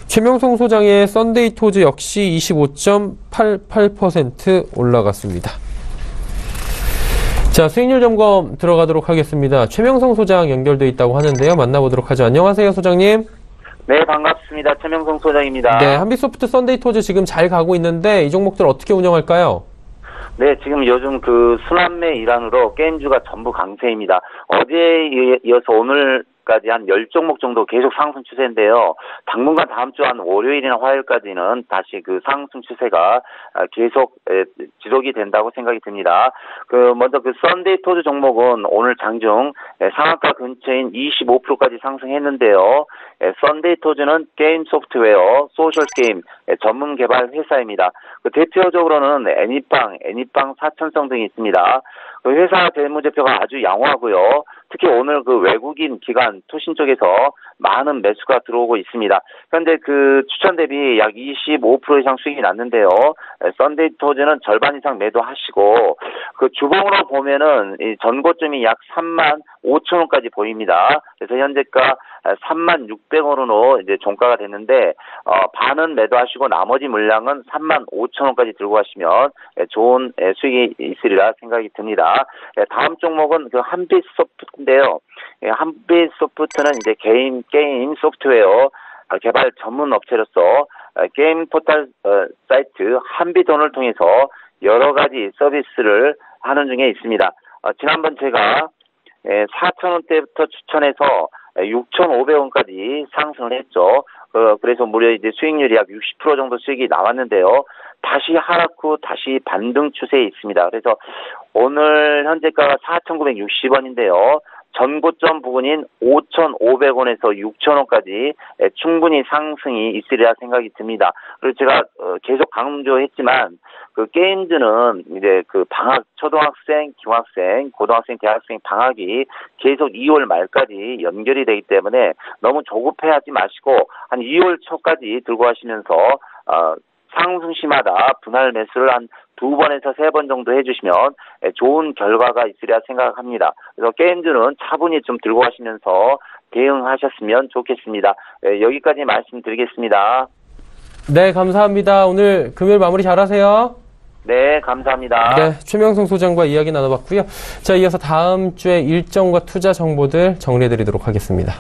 최명성 소장의 썬데이토즈 역시 25.88% 올라갔습니다. 자, 수익률 점검 들어가도록 하겠습니다. 최명성 소장 연결돼 있다고 하는데요. 만나보도록 하죠. 안녕하세요, 소장님. 네, 반갑습니다. 최명성 소장입니다. 네, 한빛소프트 썬데이토즈 지금 잘 가고 있는데 이 종목들 어떻게 운영할까요? 네, 지금 요즘 그 순환매 일환으로 게임주가 전부 강세입니다. 어제에 이어서 오늘까지 한 10종목 정도 계속 상승 추세인데요. 당분간 다음 주 한 월요일이나 화요일까지는 다시 그 상승 추세가 계속 지속이 된다고 생각이 듭니다. 먼저 그 썬데이토즈 종목은 오늘 장중 상한가 근처인 25%까지 상승했는데요. 썬데이토즈는 게임 소프트웨어, 소셜 게임 전문 개발 회사입니다. 대표적으로는 애니빵, 사천성 등이 있습니다. 회사 재무제표가 아주 양호하고요. 특히 오늘 그 외국인 기관 투신 쪽에서 많은 매수가 들어오고 있습니다. 그런데 그 추천 대비 약 25% 이상 수익이 났는데요. 썬데이토즈는 절반 이상 매도하시고 그 주봉으로 보면은 이 전고점이 약 3만 5천 원까지 보입니다. 그래서 현재가 3만 600원으로 이제 종가가 됐는데 반은 매도하시고 나머지 물량은 3만 5천 원까지 들고 가시면 좋은 수익이 있으리라 생각이 듭니다. 다음 종목은 그 한빛소프트인데요. 한빛소프트는 이제 게임 소프트웨어 개발 전문 업체로서 게임 포털 사이트 한빛온을 통해서 여러 가지 서비스를 하는 중에 있습니다. 지난번 제가 4,000원대부터 추천해서 6,500원까지 상승을 했죠. 그래서 무려 이제 수익률이 약 60% 정도 수익이 나왔는데요. 다시 하락 후 다시 반등 추세에 있습니다. 그래서 오늘 현재가가 4,960원인데요. 전고점 부분인 5,500원에서 6,000원까지 충분히 상승이 있으리라 생각이 듭니다. 그리고 제가 계속 강조했지만 그 게임즈는 이제 그 방학, 초등학생, 중학생, 고등학생, 대학생 방학이 계속 2월 말까지 연결이 되기 때문에 너무 조급해하지 마시고 한 2월 초까지 들고 가시면서 상승시마다 분할 매수를 한 2번에서 3번 정도 해주시면 좋은 결과가 있으리라 생각합니다. 그래서 게임즈는 차분히 좀 들고 가시면서 대응하셨으면 좋겠습니다. 여기까지 말씀드리겠습니다. 네, 감사합니다. 오늘 금요일 마무리 잘하세요. 네, 감사합니다. 네, 최명성 소장과 이야기 나눠봤고요. 자, 이어서 다음 주에 일정과 투자 정보들 정리해드리도록 하겠습니다.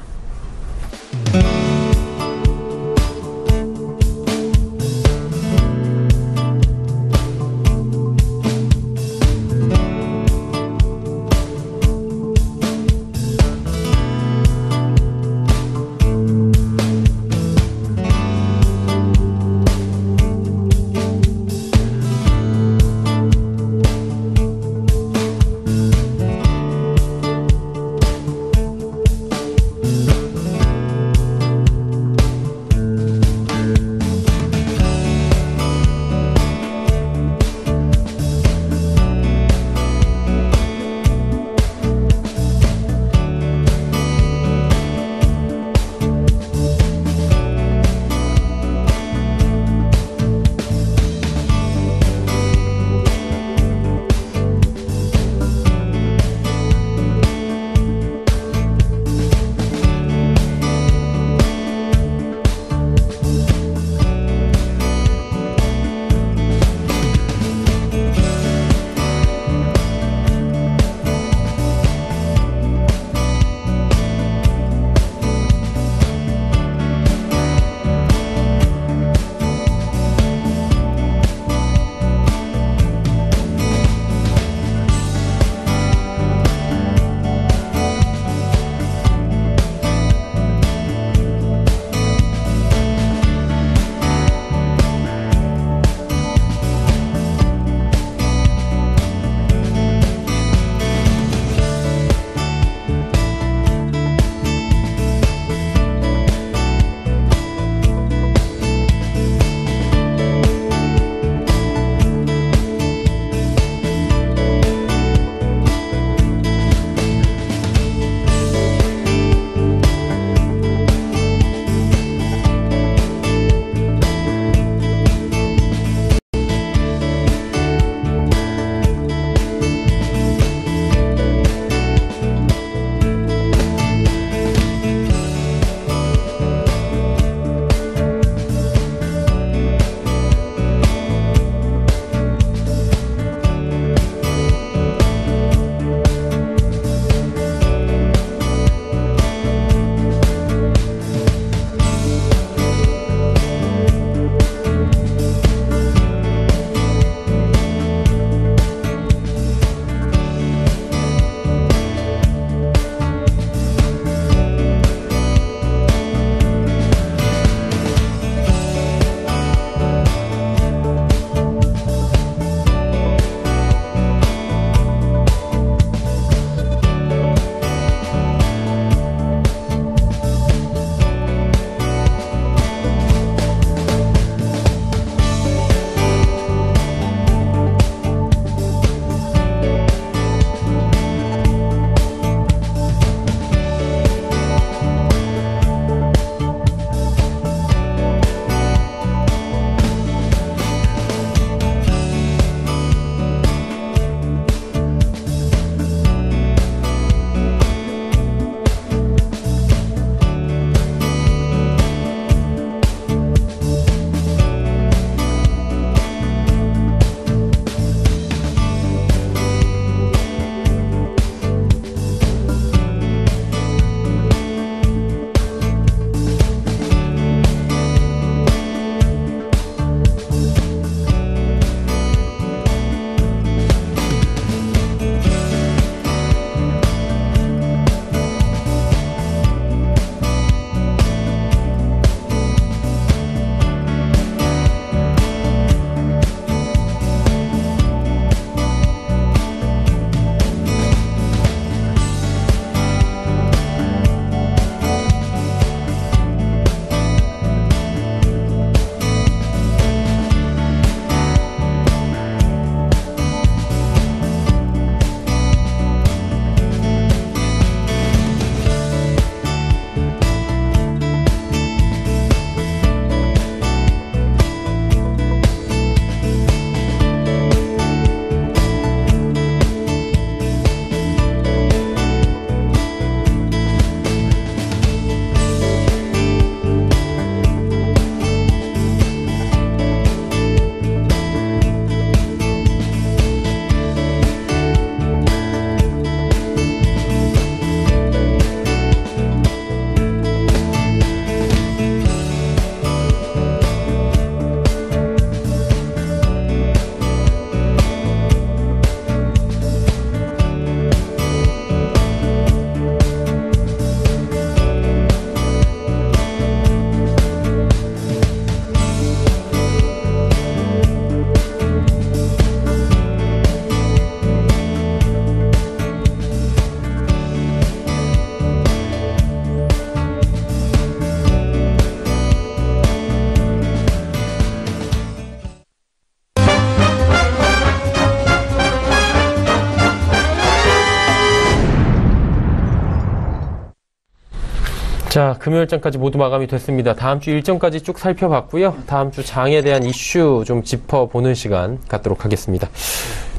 자, 금요일장까지 모두 마감이 됐습니다. 다음 주 일정까지 쭉 살펴봤고요. 다음 주 장에 대한 이슈 좀 짚어보는 시간 갖도록 하겠습니다.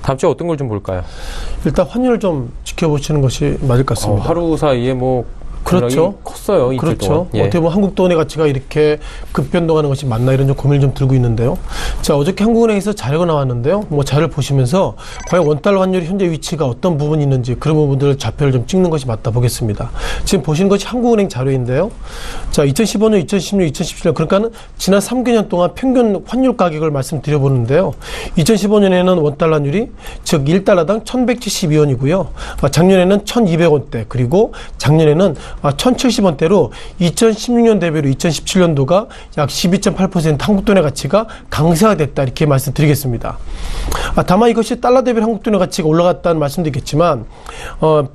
다음 주에 어떤 걸 좀 볼까요? 일단 환율을 좀 지켜보시는 것이 맞을 것 같습니다. 하루 사이에 뭐 그렇죠. 컸어요. 이틀 그렇죠. 동안. 예. 어떻게 보면 한국 돈의 가치가 이렇게 급변동하는 것이 맞나 이런 좀 고민을 좀 들고 있는데요. 자, 어저께 한국은행에서 자료가 나왔는데요. 뭐 자료를 보시면서 과연 원달러 환율이 현재 위치가 어떤 부분이 있는지 그런 부분들을 좌표를 좀 찍는 것이 맞다 보겠습니다. 지금 보시는 것이 한국은행 자료인데요. 자, 2015년, 2016, 2017년 그러니까는 지난 3개년 동안 평균 환율 가격을 말씀드려보는데요. 2015년에는 원달러 환율이 즉 1달러당 1172원이고요. 작년에는 1200원대 그리고 작년에는 1070원대로 2016년 대비로 2017년도가 약 12.8% 한국 돈의 가치가 강세가 됐다 이렇게 말씀드리겠습니다. 다만 이것이 달러 대비 한국 돈의 가치가 올라갔다는 말씀드리겠지만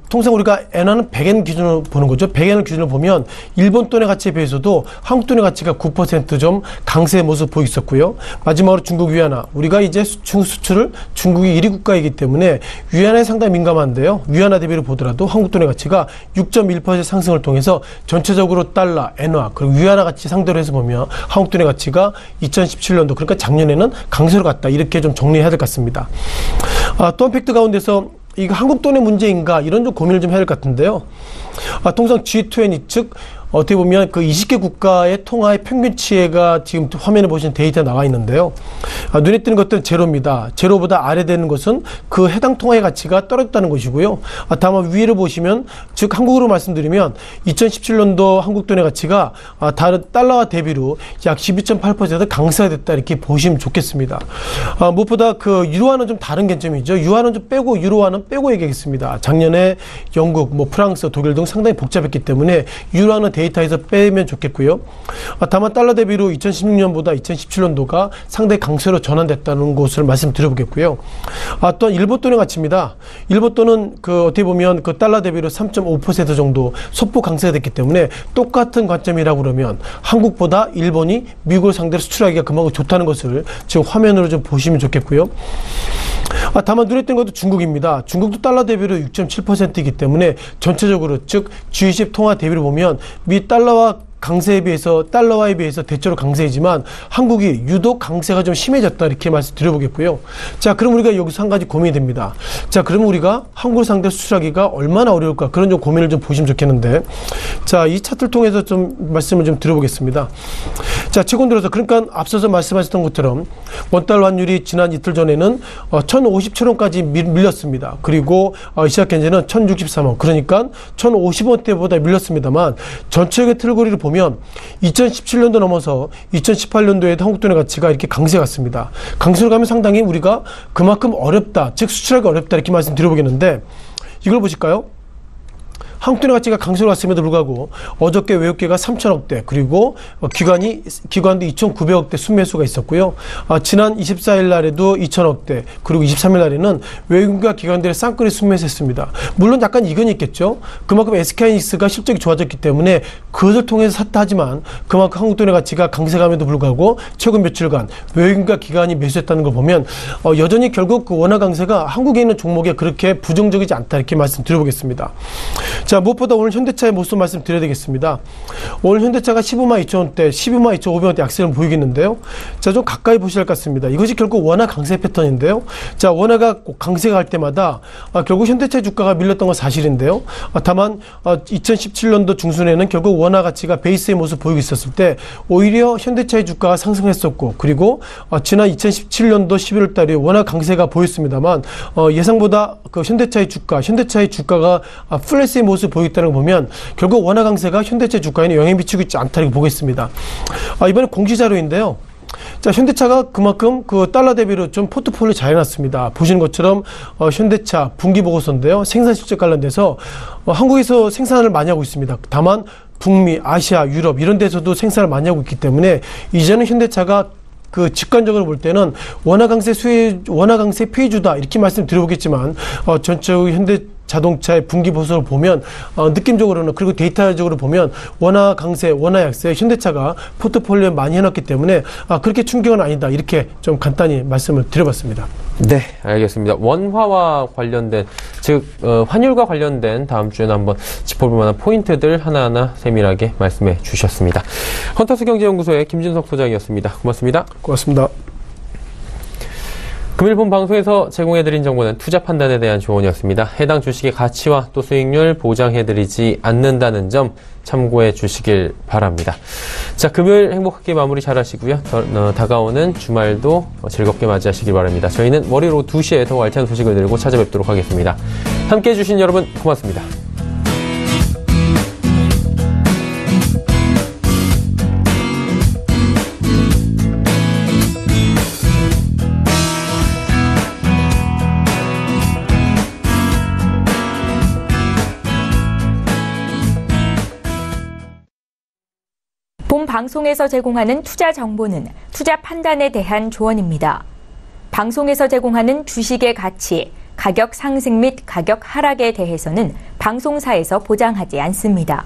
통상 우리가 엔화는 100엔 기준으로 보는 거죠. 100엔을 기준으로 보면 일본 돈의 가치에 비해서도 한국 돈의 가치가 9% 좀 강세의 모습 보이고 있었고요. 마지막으로 중국 위안화. 우리가 이제 수출을 중국이 1위 국가이기 때문에 위안화에 상당히 민감한데요. 위안화 대비로 보더라도 한국 돈의 가치가 6.1% 상승을 통해서 전체적으로 달러, 엔화, 그리고 위안화 가치 상대로 해서 보면 한국 돈의 가치가 2017년도 그러니까 작년에는 강세로 갔다 이렇게 좀 정리해야 될 것 같습니다. 또 한 팩트 가운데서 이거 한국 돈의 문제인가 이런 좀 고민을 좀 해야 될 것 같은데요. 통상 G20 즉 어떻게 보면 그 20개 국가의 통화의 평균치가 지금 화면에 보시는 데이터 나와 있는데요. 눈에 띄는 것들은 제로입니다. 제로보다 아래 되는 것은 그 해당 통화의 가치가 떨어졌다는 것이고요. 다만 위를 보시면 즉 한국으로 말씀드리면 2017년도 한국 돈의 가치가 다른 달러와 대비로 약 12.8% 강세가 됐다 이렇게 보시면 좋겠습니다. 무엇보다 그 유로화는 좀 다른 관점이죠. 유화는 좀 빼고 유로화는 빼고 얘기하겠습니다. 작년에 영국, 뭐 프랑스, 독일 등 상당히 복잡했기 때문에 유로화는 데이터에서 빼면 좋겠고요. 다만 달러 대비로 2016년보다 2017년도가 상당히 강세로 전환됐다는 것을 말씀드려보겠고요. 또한 일본 돈의 가치입니다. 일본 돈은 그 어떻게 보면 그 달러 대비로 3.5% 정도 소폭 강세가 됐기 때문에 똑같은 관점이라고 그러면 한국보다 일본이 미국을 상대로 수출하기가 그만큼 좋다는 것을 지금 화면으로 좀 보시면 좋겠고요. 다만 눈에 띄는 것도 중국입니다. 중국도 달러 대비로 6.7%이기 때문에 전체적으로 즉 G20 통화 대비로 보면 미 달러와 강세에 비해서 달러화에 비해서 대체로 강세이지만 한국이 유독 강세가 좀 심해졌다 이렇게 말씀드려보겠고요. 자, 그럼 우리가 여기서 한 가지 고민이 됩니다. 자, 그럼 우리가 한국을 상대로 수출하기가 얼마나 어려울까 그런 좀 고민을 좀 보시면 좋겠는데, 자, 이 차트를 통해서 좀 말씀을 좀 드려보겠습니다. 자, 최근 들어서 그러니까 앞서서 말씀하셨던 것처럼 원달러 환율이 지난 이틀 전에는 1,057원까지 밀렸습니다. 그리고 시작 현재는 1,063원 그러니까 1,050원대보다 밀렸습니다만 전체적인 틀거리를 보면 2017년도 넘어서 2018년도에도 한국 돈의 가치가 이렇게 강세 갔습니다. 강세로 가면 상당히 우리가 그만큼 어렵다, 즉 수출하기 어렵다 이렇게 말씀드려보겠는데 이걸 보실까요? 한국 돈의 가치가 강세로 갔음에도 불구하고 어저께 외국계가 3,000억대 그리고 기관도 2,900억대 순매수가 있었고요. 지난 24일 날에도 2,000억대 그리고 23일 날에는 외국인과 기관들의 쌍끌이 순매수했습니다. 물론 약간 이견이 있겠죠. 그만큼 SK하이닉스가 실적이 좋아졌기 때문에 그것을 통해서 샀다 하지만 그만큼 한국 돈의 가치가 강세감에도 불구하고 최근 며칠간 외국인과 기관이 매수했다는 걸 보면 여전히 결국 그 원화 강세가 한국에 있는 종목에 그렇게 부정적이지 않다 이렇게 말씀드려보겠습니다. 자, 무엇보다 오늘 현대차의 모습 말씀드려야 되겠습니다. 오늘 현대차가 15만 2천원대, 12만 2,500원대 약세를 보이겠는데요. 자, 좀 가까이 보셔야 할 것 같습니다. 이것이 결국 원화 강세 패턴인데요. 자, 원화가 강세가 갈 때마다 결국 현대차 주가가 밀렸던 건 사실인데요. 다만 2017년도 중순에는 결국 원화 가치가 베이스의 모습 보이고 있었을 때 오히려 현대차의 주가가 상승했었고 그리고 지난 2017년도 11월 달에 원화 강세가 보였습니다만 예상보다 그 현대차의 주가가 플랫의 모습 보이겠다는 걸 보면 결국 원화 강세가 현대차 주가에는 영향을 미치고 있지 않다고 보겠습니다. 이번에 공시 자료인데요. 자, 현대차가 그만큼 그 달러 대비로 좀 포트폴리오 잘 해놨습니다. 보시는 것처럼 현대차 분기 보고서인데요. 생산 실적 관련돼서 한국에서 생산을 많이 하고 있습니다. 다만 북미, 아시아, 유럽 이런 데서도 생산을 많이 하고 있기 때문에 이제는 현대차가 그 직관적으로 볼 때는 원화 강세 피해주다 이렇게 말씀드려보겠지만 전체적으로 자동차의 분기 보수를 보면 느낌적으로는 그리고 데이터적으로 보면 원화 강세, 원화 약세 현대차가 포트폴리오에 많이 해놨기 때문에 그렇게 충격은 아니다. 이렇게 좀 간단히 말씀을 드려봤습니다. 네, 알겠습니다. 원화와 관련된, 즉 환율과 관련된 다음 주에는 한번 짚어볼 만한 포인트들 하나하나 세밀하게 말씀해 주셨습니다. 헌터스 경제연구소의 김진석 소장이었습니다. 고맙습니다. 고맙습니다. 금일 본 방송에서 제공해드린 정보는 투자 판단에 대한 조언이었습니다. 해당 주식의 가치와 또 수익률 보장해드리지 않는다는 점 참고해 주시길 바랍니다. 자, 금요일 행복하게 마무리 잘 하시고요. 다가오는 주말도 즐겁게 맞이하시길 바랍니다. 저희는 월요일 오후 2시에 더 알찬 소식을 들고 찾아뵙도록 하겠습니다. 함께해 주신 여러분 고맙습니다. 본 방송에서 제공하는 투자 정보는 투자 판단에 대한 조언입니다. 방송에서 제공하는 주식의 가치, 가격 상승 및 가격 하락에 대해서는 방송사에서 보장하지 않습니다.